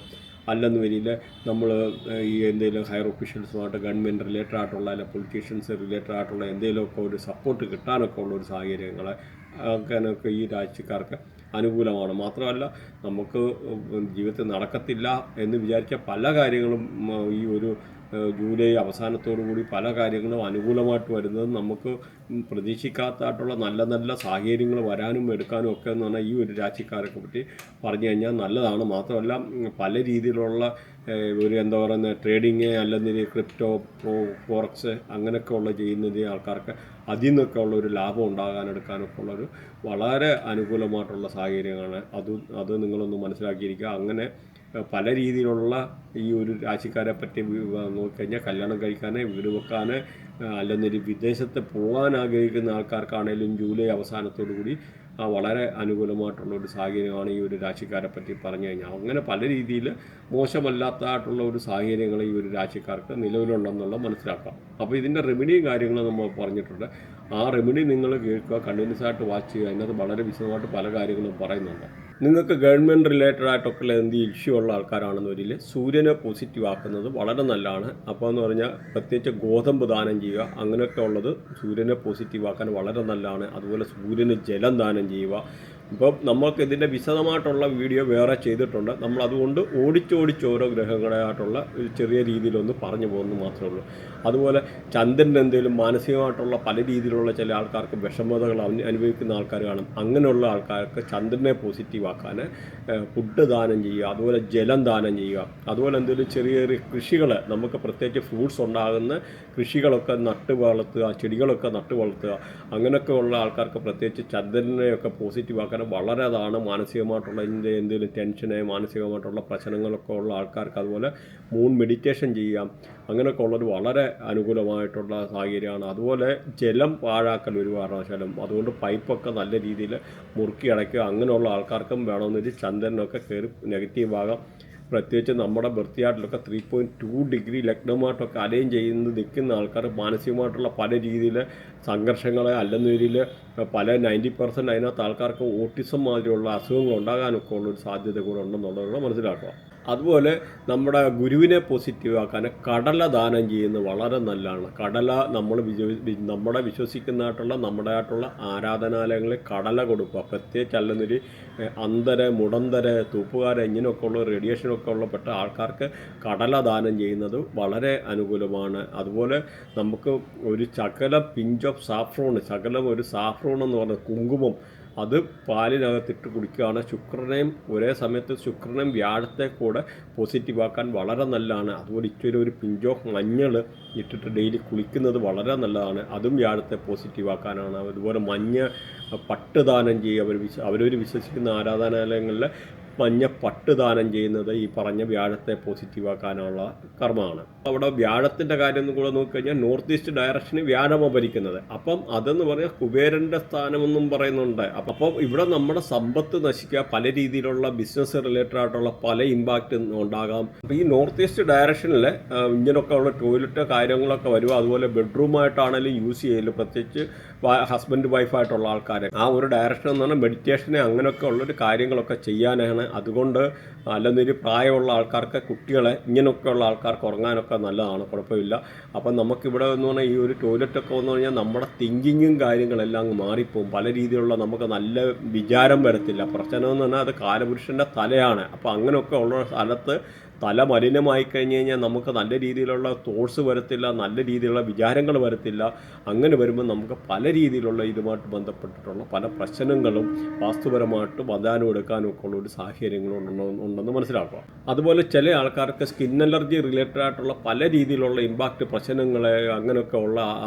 S1: അല്ലെന്ന് വരിയിൽ നമ്മൾ ഈ എന്തെങ്കിലും ഹയർ ഒഫീഷ്യൽസുമായിട്ട് ഗവൺമെൻറ് റിലേറ്റഡ് ആയിട്ടുള്ള അല്ലെങ്കിൽ പൊളിറ്റീഷ്യൻസ് റിലേറ്റഡ് ആയിട്ടുള്ള എന്തെങ്കിലുമൊക്കെ ഒരു സപ്പോർട്ട് കിട്ടാനൊക്കെ ഉള്ളൊരു സാഹചര്യങ്ങൾ അങ്ങനെയൊക്കെ ഈ രാശിക്കാർക്ക് അനുകൂലമാണ്. മാത്രമല്ല നമുക്ക് ജീവിതത്തിൽ നടക്കത്തില്ല എന്ന് വിചാരിച്ച പല കാര്യങ്ങളും ഈ ഒരു ജൂലൈ അവസാനത്തോടു കൂടി പല കാര്യങ്ങളും അനുകൂലമായിട്ട് വരുന്നത് നമുക്ക് പ്രതീക്ഷിക്കാത്തതായിട്ടുള്ള നല്ല നല്ല സാഹചര്യങ്ങൾ വരാനും എടുക്കാനും ഒക്കെ എന്ന് പറഞ്ഞാൽ ഈ ഒരു രാശിക്കാരൊക്കെ പറ്റി പറഞ്ഞു കഴിഞ്ഞാൽ നല്ലതാണ്. മാത്രമല്ല പല രീതിയിലുള്ള ഒരു എന്താ പറയുന്നത് ട്രേഡിങ്, അല്ലെങ്കിൽ ക്രിപ്റ്റോ, ഫോറക്സ് അങ്ങനെയൊക്കെ ഉള്ള ചെയ്യുന്നത് ആൾക്കാർക്ക് അതിൽ നിന്നൊക്കെ ഉള്ള ഒരു ലാഭം ഉണ്ടാകാനെടുക്കാനൊക്കെ ഉള്ളൊരു വളരെ അനുകൂലമായിട്ടുള്ള സാഹചര്യങ്ങളാണ്. അത് നിങ്ങളൊന്ന് മനസ്സിലാക്കിയിരിക്കുക. അങ്ങനെ പല രീതിയിലുള്ള ഈ ഒരു രാശിക്കാരെ പറ്റി നോക്കിക്കഴിഞ്ഞാൽ കല്യാണം കഴിക്കാൻ, വീട് വെക്കാൻ, അല്ലെങ്കിൽ വിദേശത്ത് പോകാൻ ആഗ്രഹിക്കുന്ന ആൾക്കാർക്കാണെങ്കിലും ജൂലൈ അവസാനത്തോടു കൂടി വളരെ അനുകൂലമായിട്ടുള്ളൊരു സാഹചര്യമാണ് ഈ ഒരു രാശിക്കാരെ പറ്റി പറഞ്ഞു കഴിഞ്ഞാൽ. അങ്ങനെ പല രീതിയിൽ മോശമല്ലാത്തതായിട്ടുള്ള ഒരു സാഹചര്യങ്ങൾ ഈ ഒരു രാശിക്കാർക്ക് നിലവിലുണ്ടെന്നുള്ള മനസ്സിലാക്കാം. അപ്പോൾ ഇതിൻ്റെ റെമഡിയും കാര്യങ്ങളും നമ്മൾ പറഞ്ഞിട്ടുണ്ട്. ആ റെമഡി നിങ്ങൾ കേൾക്കുക, കണ്ടിന്യൂസ് ആയിട്ട് വാച്ച് ചെയ്യുക. അതിനകത്ത് വളരെ വിശദമായിട്ട് പല കാര്യങ്ങളും പറയുന്നുണ്ട്. നിങ്ങൾക്ക് ഗവൺമെൻറ് റിലേറ്റഡ് ആയിട്ടൊക്കെ എന്ത് ഇഷ്യൂ ഉള്ള ആൾക്കാരാണെന്ന് വരിൽ സൂര്യനെ പോസിറ്റീവ് ആക്കുന്നത് വളരെ നല്ലതാണ്. അപ്പോൾ എന്ന് പറഞ്ഞാൽ പ്രത്യേകിച്ച് ഗോതമ്പ് ദാനം ചെയ്യുക, അങ്ങനെയൊക്കെ ഉള്ളത് സൂര്യനെ പോസിറ്റീവ് ആക്കാൻ വളരെ നല്ലതാണ്. അതുപോലെ സൂര്യന് ജലം ദാനം ചെയ്യുക. ഇപ്പം നമുക്ക് ഇതിൻ്റെ വിശദമായിട്ടുള്ള വീഡിയോ വേറെ ചെയ്തിട്ടുണ്ട്. നമ്മൾ അതുകൊണ്ട് ഓടിച്ചോടിച്ച് ഓരോ ഗ്രഹങ്ങളായിട്ടുള്ള ഒരു ചെറിയ രീതിയിലൊന്ന് പറഞ്ഞു പോകുന്നു മാത്രമേ ഉള്ളൂ. അതുപോലെ ചന്ദ്രൻ്റെ എന്തെങ്കിലും മാനസികമായിട്ടുള്ള പല രീതിയിലുള്ള ചില ആൾക്കാർക്ക് വിഷമതകൾ അനുഭവിക്കുന്ന ആൾക്കാർ കാണും. അങ്ങനെയുള്ള ആൾക്കാർക്ക് ചന്ദ്രനെ പോസിറ്റീവ് ആക്കാൻ ഫുഡ് ദാനം ചെയ്യുക, അതുപോലെ ജലം ദാനം ചെയ്യുക. അതുപോലെ എന്തെങ്കിലും ചെറിയ ചെറിയ കൃഷികൾ, നമുക്ക് പ്രത്യേകിച്ച് ഫ്രൂട്ട്സ് ഉണ്ടാകുന്ന കൃഷികളൊക്കെ നട്ട് വളർത്തുക, ചെടികളൊക്കെ നട്ട് വളർത്തുക. അങ്ങനെയൊക്കെ ഉള്ള ആൾക്കാർക്ക് പ്രത്യേകിച്ച് ചന്ദ്രനെയൊക്കെ പോസിറ്റീവ് ആക്കാൻ വളരെ അതാണ്. മാനസികമായിട്ടുള്ള എന്തെങ്കിലും ടെൻഷന്, മാനസികമായിട്ടുള്ള പ്രശ്നങ്ങളൊക്കെ ഉള്ള ആൾക്കാർക്ക് അതുപോലെ മൂൺ മെഡിറ്റേഷൻ ചെയ്യാം. അങ്ങനെയൊക്കെ ഉള്ളൊരു വളരെ അനുകൂലമായിട്ടുള്ള സാഹചര്യമാണ്. അതുപോലെ ജലം പാഴാക്കൽ ഒരു കാരണവശാലും, അതുകൊണ്ട് പൈപ്പൊക്കെ നല്ല രീതിയിൽ മുറുക്കി അടയ്ക്കുക. അങ്ങനെയുള്ള ആൾക്കാർക്കും വേണമെന്നൊരു ചന്ദ്രനൊക്കെ കയറി നെഗറ്റീവ് ആകാം. പ്രത്യേകിച്ച് നമ്മുടെ ബർത്തിയാട്ടിലൊക്കെ 3.2 ഡിഗ്രി ലഗ്നമായിട്ടൊക്കെ അലൈൻ ചെയ്യുന്നത് നിൽക്കുന്ന ആൾക്കാർ മാനസികമായിട്ടുള്ള പല രീതിയിൽ സംഘർഷങ്ങളെ, അല്ലെന്നൊരിൽ പല 90% അതിനകത്ത് ആൾക്കാർക്ക് ഓട്ടിസം മാതിരിയുള്ള അസുഖങ്ങൾ ഉണ്ടാകാനൊക്കെ ഉള്ളൊരു സാധ്യത കൂടെ ഉണ്ടെന്നുള്ളത് മനസ്സിലാക്കുക. അതുപോലെ നമ്മുടെ ഗുരുവിനെ പോസിറ്റീവ് ആക്കാൻ കടല ദാനം ചെയ്യുന്നത് വളരെ നല്ലതാണ്. കടല നമ്മുടെ വിശ്വസിക്കുന്നതായിട്ടുള്ള നമ്മുടെ ആയിട്ടുള്ള ആരാധനാലയങ്ങളിൽ കടല കൊടുക്കുക. പ്രത്യേകിച്ച് അല്ലെന്നൊരു മുടന്തര, തൂപ്പുകാര ഇങ്ങനെയൊക്കെ ഉള്ള റേഡിയേഷനൊക്കെ ഉള്ളപ്പെട്ട ആൾക്കാർക്ക് കടല ദാനം ചെയ്യുന്നത് വളരെ അനുകൂലമാണ്. അതുപോലെ നമുക്ക് ഒരു ശകലം പിഞ്ച് ഓഫ് സാഫ്രോൺ, ശകലം ഒരു സാഫ്രോൺ എന്ന് പറഞ്ഞ കുങ്കുമം, അത് പാലിനകത്തിട്ട് കുടിക്കുകയാണ്. ശുക്രനെയും ഒരേ സമയത്ത് ശുക്രനെയും വ്യാഴത്തെ കൂടെ പോസിറ്റീവാക്കാൻ വളരെ നല്ലതാണ്. അതുപോലെ ഇച്ചിരി ഒരു പിഞ്ച് ഓഫ് മഞ്ഞൾ ഇട്ടിട്ട് ഡെയിലി കുളിക്കുന്നത് വളരെ നല്ലതാണ്. അതും വ്യാഴത്തെ പോസിറ്റീവാക്കാനാണ്. അതുപോലെ മഞ്ഞ പട്ട് ദാനം ചെയ്യുക. അവരവർ വിശ്വസിക്കുന്ന ആരാധനാലയങ്ങളിൽ മഞ്ഞ പട്ട് ദാനം ചെയ്യുന്നത് ഈ പറഞ്ഞ വ്യാഴത്തെ പോസിറ്റീവാക്കാനുള്ള കർമ്മമാണ്. അവിടെ വ്യാഴത്തിൻ്റെ കാര്യം കൂടെ നോക്കിക്കഴിഞ്ഞാൽ നോർത്ത് ഈസ്റ്റ് ഡയറക്ഷന് വ്യാഴമാണ് ഭരിക്കുന്നത്. അപ്പം അതെന്ന് പറഞ്ഞാൽ കുബേരൻ്റെ സ്ഥാനമെന്നും പറയുന്നുണ്ട്. അപ്പം ഇവിടെ നമ്മുടെ സമ്പത്ത് നശിക്കുക, പല രീതിയിലുള്ള ബിസിനസ് റിലേറ്റഡ് ആയിട്ടുള്ള പല ഇമ്പാക്റ്റ് ഉണ്ടാകാം. അപ്പോൾ ഈ നോർത്ത് ഈസ്റ്റ് ഡയറക്ഷനിൽ ഇങ്ങനെയൊക്കെ ഉള്ള ടോയ്ലറ്റ് കാര്യങ്ങളൊക്കെ വരും. അതുപോലെ ബെഡ്റൂമായിട്ടാണെങ്കിലും യൂസ് ചെയ്യല്, പ്രത്യേകിച്ച് ഹസ്ബൻഡ് വൈഫായിട്ടുള്ള ആൾക്കാർ ആ ഒരു ഡയറക്ഷൻ എന്ന് പറഞ്ഞാൽ മെഡിറ്റേഷനെ അങ്ങനെയൊക്കെ ഉള്ളൊരു കാര്യങ്ങളൊക്കെ ചെയ്യാനാണ് നല്ലതാണ്. അതുകൊണ്ട് അല്ലെന്നൊരു പ്രായമുള്ള ആൾക്കാർക്ക്, കുട്ടികളെ, ഇങ്ങനെയൊക്കെയുള്ള ആൾക്കാർക്ക് ഉറങ്ങാനൊക്കെ നല്ലതാണ്, കുഴപ്പമില്ല. അപ്പം നമുക്കിവിടെ എന്ന് പറഞ്ഞാൽ ഈ ഒരു ടോയ്ലറ്റൊക്കെ വന്നു കഴിഞ്ഞാൽ നമ്മുടെ തിങ്കിങ്ങും കാര്യങ്ങളെല്ലാം അങ്ങ് മാറിപ്പോവും. പല രീതിയിലുള്ള നമുക്ക് നല്ല വിചാരം വരത്തില്ല. പ്രശ്നമെന്ന് പറഞ്ഞാൽ അത് കാലപുരുഷൻ്റെ തലയാണ്. അപ്പോൾ അങ്ങനെയൊക്കെ ഉള്ള സ്ഥലത്ത് തല മലിനമായി കഴിഞ്ഞ് കഴിഞ്ഞാൽ നമുക്ക് നല്ല രീതിയിലുള്ള തോട്ട്സ് വരത്തില്ല, നല്ല രീതിയിലുള്ള വിചാരങ്ങൾ വരത്തില്ല. അങ്ങനെ വരുമ്പോൾ നമുക്ക് പല രീതിയിലുള്ള ഇതുമായിട്ട് ബന്ധപ്പെട്ടിട്ടുള്ള പല പ്രശ്നങ്ങളും വാസ്തുപരമായിട്ട് വധാനം എടുക്കാനും ഒക്കെ ഉള്ള ഒരു സാഹചര്യങ്ങളും ഉണ്ടെന്ന് മനസ്സിലാക്കുക. അതുപോലെ ചില ആൾക്കാർക്ക് സ്കിൻ അലർജി റിലേറ്റഡ് ആയിട്ടുള്ള പല രീതിയിലുള്ള ഇമ്പാക്റ്റ് പ്രശ്നങ്ങൾ, അങ്ങനെയൊക്കെ ഉള്ള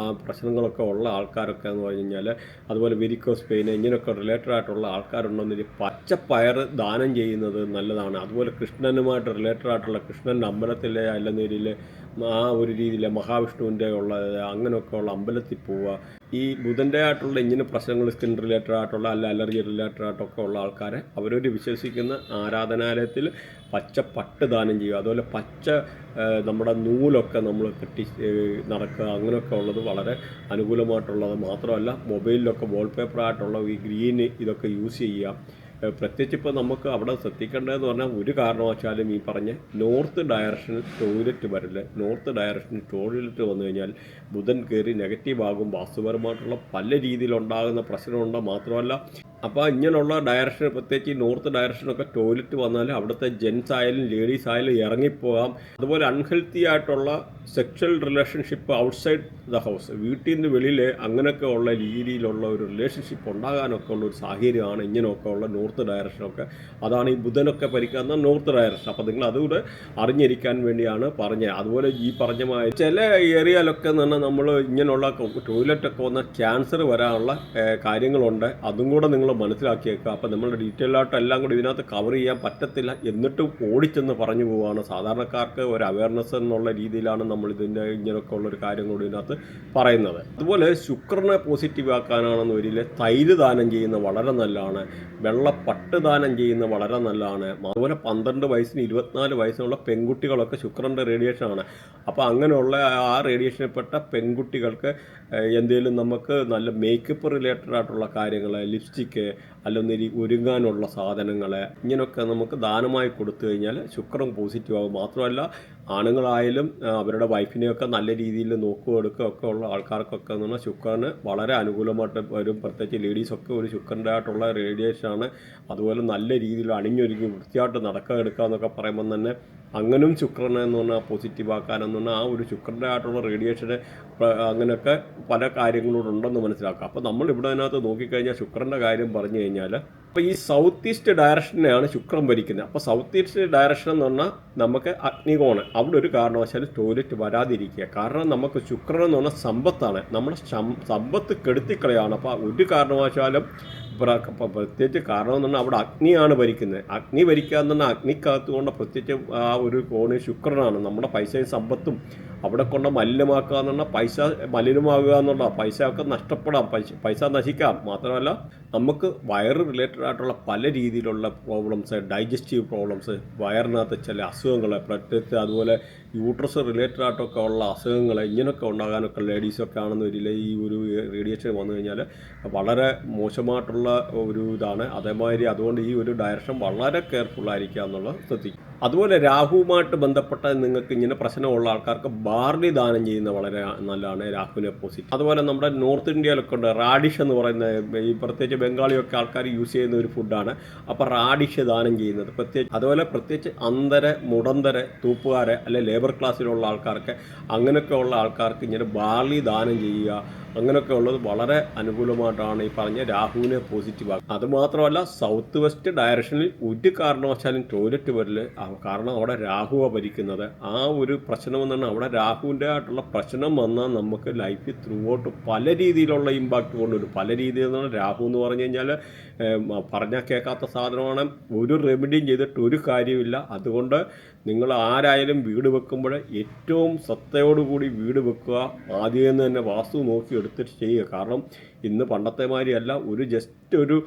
S1: പ്രശ്നങ്ങളൊക്കെ ഉള്ള ആൾക്കാരൊക്കെ എന്ന് പറഞ്ഞു കഴിഞ്ഞാൽ, അതുപോലെ വെരിക്കോസ് പെയിൻ, ഇങ്ങനെയൊക്കെ റിലേറ്റഡ് ആയിട്ടുള്ള ആൾക്കാരുണ്ടെന്നൊരു പച്ചപ്പയർ ദാനം ചെയ്യുന്നത് നല്ലതാണ്. അതുപോലെ കൃഷ്ണനുമായിട്ട് റിലേറ്റഡ് ആയിട്ടുള്ള കൃഷ്ണൻ്റെ അമ്പലത്തിലെ അല്ലെന്നേരിൽ ആ ഒരു രീതിയിൽ മഹാവിഷ്ണുവിൻ്റെ ഉള്ള അങ്ങനെയൊക്കെ ഉള്ള അമ്പലത്തിൽ പോവുക. ഈ ബുധൻ്റെ ആയിട്ടുള്ള ഇങ്ങനെ പ്രശ്നങ്ങൾ, സ്കിൻ റിലേറ്റഡ് ആയിട്ടുള്ള അല്ല അലർജി റിലേറ്റഡ് ആയിട്ടൊക്കെ ഉള്ള ആൾക്കാരെ അവരൊരു വിശ്വസിക്കുന്ന ആരാധനാലയത്തിൽ പച്ച പട്ട് ദാനം ചെയ്യുക. അതുപോലെ പച്ച നമ്മുടെ നൂലൊക്കെ നമ്മൾ കെട്ടി നടക്കുക, അങ്ങനെയൊക്കെ ഉള്ളത് വളരെ അനുകൂലമായിട്ടുള്ളത്. മാത്രമല്ല മൊബൈലിലൊക്കെ വാൾപേപ്പറായിട്ടുള്ള ഈ ഗ്രീൻ ഇതൊക്കെ യൂസ് ചെയ്യുക. പ്രത്യേകിച്ച് ഇപ്പോൾ നമുക്ക് അവിടെ ശ്രദ്ധിക്കേണ്ടതെന്ന് പറഞ്ഞാൽ ഒരു കാരണവശാലും ഈ പറഞ്ഞ നോർത്ത് ഡയറക്ഷനിൽ ടോയ്ലറ്റ് വരില്ല. നോർത്ത് ഡയറക്ഷനിൽ ടോയ്ലറ്റ് വന്നു കഴിഞ്ഞാൽ ബുധൻ കയറി നെഗറ്റീവ് ആകും. വാസ്തുപരമായിട്ടുള്ള പല രീതിയിലുണ്ടാകുന്ന പ്രശ്നമുണ്ട്. മാത്രമല്ല അപ്പോൾ ഇങ്ങനെയുള്ള ഡയറക്ഷൻ, പ്രത്യേകിച്ച് നോർത്ത് ഡയറക്ഷനൊക്കെ ടോയ്ലറ്റ് വന്നാൽ അവിടുത്തെ ജെൻസ് ആയാലും ലേഡീസ് ആയാലും ഇറങ്ങിപ്പോകാം. അതുപോലെ അൺഹെൽത്തി ആയിട്ടുള്ള sexual relationship outside the house, വീട്ടിൽ നിന്ന് വെളിയിൽ അങ്ങനെയൊക്കെ ഉള്ള രീതിയിലുള്ള ഒരു റിലേഷൻഷിപ്പ് ഉണ്ടാകാനൊക്കെ ഉള്ള ഒരു സാഹചര്യമാണ് ഇങ്ങനെയൊക്കെ ഉള്ള നോർത്ത് ഡയറക്ഷനൊക്കെ. അതാണ് ഈ ബുധനൊക്കെ ഭരിക്കുന്ന നോർത്ത് ഡയറക്ഷൻ. അപ്പോൾ നിങ്ങൾ അതുകൂടെ അറിഞ്ഞിരിക്കാൻ വേണ്ടിയാണ് പറഞ്ഞത്. അതുപോലെ ഈ പറഞ്ഞ ചില ഏരിയയിലൊക്കെ എന്ന് പറഞ്ഞാൽ നമ്മൾ ഇങ്ങനെയുള്ള ടോയ്ലറ്റൊക്കെ വന്നാൽ ക്യാൻസർ വരാനുള്ള കാര്യങ്ങളുണ്ട്. അതും കൂടെ നിങ്ങൾ മനസ്സിലാക്കിയേക്കുക. അപ്പോൾ നമ്മളുടെ ഡീറ്റെയിൽ ആയിട്ട് എല്ലാം കൂടി ഇതിനകത്ത് കവർ ചെയ്യാൻ പറ്റത്തില്ല. എന്നിട്ടും ഓടിച്ചെന്ന് പറഞ്ഞു പോവുകയാണ്. സാധാരണക്കാർക്ക് ഒരു അവയർനെസ് എന്നുള്ള രീതിയിലാണ് നമ്മൾ ഇതിൻ്റെ ഇങ്ങനെയൊക്കെ ഉള്ളൊരു കാര്യം കൂടി ഇതിനകത്ത് പറയുന്നത്. അതുപോലെ ശുക്രനെ പോസിറ്റീവ് ആക്കാനാണെന്ന് വരില്ല തൈര് ദാനം ചെയ്യുന്നത് വളരെ നല്ലതാണ്. വെള്ളപ്പട്ട് ദാനം ചെയ്യുന്നത് വളരെ നല്ലതാണ്. അതുപോലെ 12 വയസ്സിന് 24 വയസ്സിനുള്ള പെൺകുട്ടികളൊക്കെ ശുക്രൻ്റെ റേഡിയേഷനാണ്. അപ്പോൾ അങ്ങനെയുള്ള ആ റേഡിയേഷനിൽപ്പെട്ട പെൺകുട്ടികൾക്ക് എന്തെങ്കിലും നമുക്ക് നല്ല മേക്കപ്പ് റിലേറ്റഡ് ആയിട്ടുള്ള കാര്യങ്ങൾ, ലിപ്സ്റ്റിക്ക്, അല്ലെന്നൊരു ഒരുങ്ങാനുള്ള സാധനങ്ങൾ, ഇങ്ങനെയൊക്കെ നമുക്ക് ദാനമായി കൊടുത്തു കഴിഞ്ഞാൽ ശുക്രൻ പോസിറ്റീവ് ആകും. മാത്രമല്ല ആണുങ്ങളായാലും അവരുടെ വൈഫിനെയൊക്കെ നല്ല രീതിയിൽ നോക്കുകയൊക്കെ ഉള്ള ആൾക്കാർക്കൊക്കെ എന്ന് പറഞ്ഞാൽ ശുക്രന് വളരെ അനുകൂലമായിട്ട് വരും. പ്രത്യേകിച്ച് ലേഡീസൊക്കെ ഒരു ശുക്രൻ്റെ ആയിട്ടുള്ള റേഡിയേഷനാണ്. അതുപോലെ നല്ല രീതിയിൽ അണിഞ്ഞൊരുങ്ങി വൃത്തിയായിട്ട് നടക്കുക എടുക്കുക എന്നൊക്കെ പറയുമ്പം തന്നെ അങ്ങനും ശുക്രനെ എന്ന് പറഞ്ഞാൽ പോസിറ്റീവ് ആക്കാനെന്ന് പറഞ്ഞാൽ ആ ഒരു ശുക്രൻ്റെ ആയിട്ടുള്ള റേഡിയേഷന് അങ്ങനെയൊക്കെ പല കാര്യങ്ങളോട് ഉണ്ടെന്ന് മനസ്സിലാക്കുക. അപ്പോൾ നമ്മൾ ഇവിടെ അതിനകത്ത് നോക്കിക്കഴിഞ്ഞാൽ ശുക്രൻ്റെ കാര്യം പറഞ്ഞു കഴിഞ്ഞാൽ, അപ്പോൾ ഈ സൗത്ത് ഈസ്റ്റ് ഡയറക്ഷനെയാണ് ശുക്രൻ ഭരിക്കുന്നത്. അപ്പോൾ സൗത്ത് ഈസ്റ്റ് ഡയറക്ഷൻ എന്ന് പറഞ്ഞാൽ നമുക്ക് അഗ്നികോണ്, അവിടെ ഒരു കാരണവശാലും ടോയ്ലറ്റ് വരാതിരിക്കുക. കാരണം നമുക്ക് ശുക്രൻ എന്ന് പറഞ്ഞാൽ സമ്പത്താണ്, നമ്മുടെ സമ്പത്ത് കെടുത്തിക്കളയാണ്. അപ്പോൾ ഒരു കാരണവശാലും പ്രത്യേകിച്ച് കാരണം എന്ന് പറഞ്ഞാൽ അവിടെ അഗ്നിയാണ് ഭരിക്കുന്നത്. അഗ്നി ഭരിക്കുക എന്ന് പറഞ്ഞാൽ അഗ്നിക്കകത്ത് കൊണ്ട് പ്രത്യേകിച്ച് ആ ഒരു കോണ് ശുക്രനാണ്. നമ്മുടെ പൈസയും സമ്പത്തും അവിടെ കൊണ്ട് മലിനമാക്കുക എന്ന് പറഞ്ഞാൽ പൈസ മലിനമാകുക എന്നുള്ള, പൈസയൊക്കെ നഷ്ടപ്പെടാം, പൈസ നശിക്കാം. മാത്രമല്ല നമുക്ക് വയറ് റിലേറ്റഡ് ആയിട്ടുള്ള പല രീതിയിലുള്ള പ്രോബ്ലംസ്, ഡൈജസ്റ്റീവ് പ്രോബ്ലംസ്, വയറിനകത്ത് ചില അസുഖങ്ങൾ, പ്രത്യേകിച്ച് അതുപോലെ യൂട്രസ് റിലേറ്റഡ് ആയിട്ടൊക്കെ ഉള്ള അസുഖങ്ങൾ ഇങ്ങനെയൊക്കെ ഉണ്ടാകാനൊക്കെ ലേഡീസൊക്കെ ആണെന്ന് വരില്ല ഈ ഒരു റേഡിയേഷൻ വന്നു കഴിഞ്ഞാൽ വളരെ മോശമായിട്ടുള്ള ഒരു ഇതാണ്. അതേമാതിരി അതുകൊണ്ട് ഈ ഒരു ഡയറക്ഷൻ വളരെ കെയർഫുള്ളായിരിക്കുക എന്നുള്ളത് ശ്രദ്ധിക്കും. അതുപോലെ രാഹുവുമായിട്ട് ബന്ധപ്പെട്ട നിങ്ങൾക്ക് ഇങ്ങനെ പ്രശ്നമുള്ള ആൾക്കാർക്ക് ബാർലി ദാനം ചെയ്യുന്നത് വളരെ നല്ലതാണ്, രാഹുവിനെ പോസിറ്റീവ്. അതുപോലെ നമ്മുടെ നോർത്ത് ഇന്ത്യയിലൊക്കെ ഉണ്ട് റാഡിഷ് എന്ന് പറയുന്ന, ഈ പ്രത്യേകിച്ച് ബംഗാളിയൊക്കെ ആൾക്കാർ യൂസ് ചെയ്യുന്ന ഒരു ഫുഡാണ്. അപ്പോൾ റാഡിഷ് ദാനം ചെയ്യുന്നത് അതുപോലെ പ്രത്യേകിച്ച് അന്തര, മുടന്തര, തൂപ്പുകാരെ അല്ലെ ലേബർ ക്ലാസ്സിലുള്ള ആൾക്കാർക്ക്, അങ്ങനെയൊക്കെ ഉള്ള ആൾക്കാർക്ക് ഇങ്ങനെ ബാർലി ദാനം ചെയ്യുക, അങ്ങനെയൊക്കെ ഉള്ളത് വളരെ അനുകൂലമായിട്ടാണ് ഈ പറഞ്ഞ രാഹുവിനെ പോസിറ്റീവ് ആക്കുക. അതുമാത്രമല്ല സൗത്ത് വെസ്റ്റ് ഡയറക്ഷനിൽ ഒരു കാരണവശാലും ടോയ്ലറ്റ് വരില്ല. കാരണം അവിടെ രാഹുവാണ് ഭരിക്കുന്നത്. ആ ഒരു പ്രശ്നം എന്ന് പറഞ്ഞാൽ അവിടെ രാഹുവിൻ്റെ ആയിട്ടുള്ള പ്രശ്നം വന്നാൽ നമുക്ക് ലൈഫിൽ ത്രൂ ഔട്ട് പല രീതിയിലുള്ള ഇമ്പാക്റ്റ് കൊണ്ടുവരും. പല രീതിയിൽ നിന്ന് രാഹു എന്ന് പറഞ്ഞു കഴിഞ്ഞാൽ പറഞ്ഞാൽ കേൾക്കാത്ത സാധനമാണ്. ഒരു റെമഡിയും ചെയ്തിട്ട് ഒരു കാര്യമില്ല. അതുകൊണ്ട് നിങ്ങൾ ആരായാലും വീട് വെക്കുമ്പോൾ ഏറ്റവും ശ്രദ്ധയോടുകൂടി വീട് വെക്കുക. ആദ്യം തന്നെ വാസ്തു നോക്കി എടുത്തിട്ട് ചെയ്യുക. കാരണം ഇന്ന് പണ്ടത്തെ മാതിരിയല്ല, ഒരു ജസ്റ്റ് ഒരു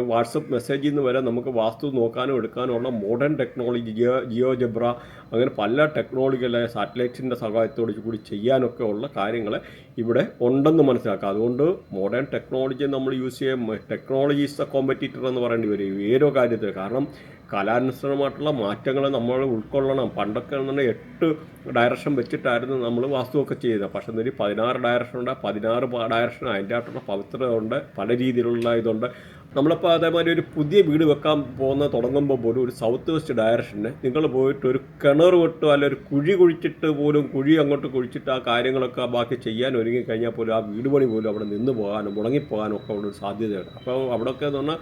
S1: വാട്സപ്പ് മെസ്സേജിൽ നിന്ന് വരെ നമുക്ക് വാസ്തു നോക്കാനും എടുക്കാനും ഉള്ള മോഡേൺ ടെക്നോളജി, ജിയോ ജബ്ര, അങ്ങനെ പല ടെക്നോളജികളായ സാറ്റലൈറ്റ്സിൻ്റെ സഹായത്തോടു കൂടി ചെയ്യാനൊക്കെ ഉള്ള കാര്യങ്ങൾ ഇവിടെ ഉണ്ടെന്ന് മനസ്സിലാക്കുക. അതുകൊണ്ട് മോഡേൺ ടെക്നോളജി നമ്മൾ യൂസ് ചെയ്യാൻ, ടെക്നോളജി ഈസ് ദ കോമ്പറ്റീറ്റർ എന്ന് പറയേണ്ടി വരും ഓരോ കാര്യത്തിൽ. കാരണം കാലാനുസൃതമായിട്ടുള്ള മാറ്റങ്ങൾ നമ്മൾ ഉൾക്കൊള്ളണം. പണ്ടൊക്കെ എന്ന് പറഞ്ഞാൽ 8 ഡയറക്ഷൻ വെച്ചിട്ടായിരുന്നു നമ്മൾ വാസ്തുവൊക്കെ ചെയ്യുന്നത്. പക്ഷേ എന്നൊരു 16 ഡയറക്ഷൻ ഉണ്ട്. 16 ഡയറക്ഷൻ അതിൻ്റെ ആയിട്ടുള്ള പവിത്രത ഉണ്ട്, പല രീതിയിലുള്ള ഇതുണ്ട്. നമ്മളിപ്പോൾ അതേമാതിരി ഒരു പുതിയ വീട് വെക്കാൻ തുടങ്ങുമ്പോൾ പോലും ഒരു സൗത്ത് വെസ്റ്റ് ഡയറക്ഷന് നിങ്ങൾ പോയിട്ട് ഒരു കിണർ വെട്ടോ അല്ല ഒരു കുഴി കുഴിച്ചിട്ട് പോലും കുഴി അങ്ങോട്ട് കുഴിച്ചിട്ട് ആ കാര്യങ്ങളൊക്കെ ബാക്കി ചെയ്യാൻ ഒരുങ്ങി കഴിഞ്ഞാൽ പോലും ആ വീട് പണി പോലും അവിടെ നിന്ന് പോകാനും മുടങ്ങിപ്പോകാനും ഒക്കെ അവിടെ ഒരു സാധ്യതയുണ്ട്. അപ്പോൾ അവിടെയൊക്കെ എന്ന് പറഞ്ഞാൽ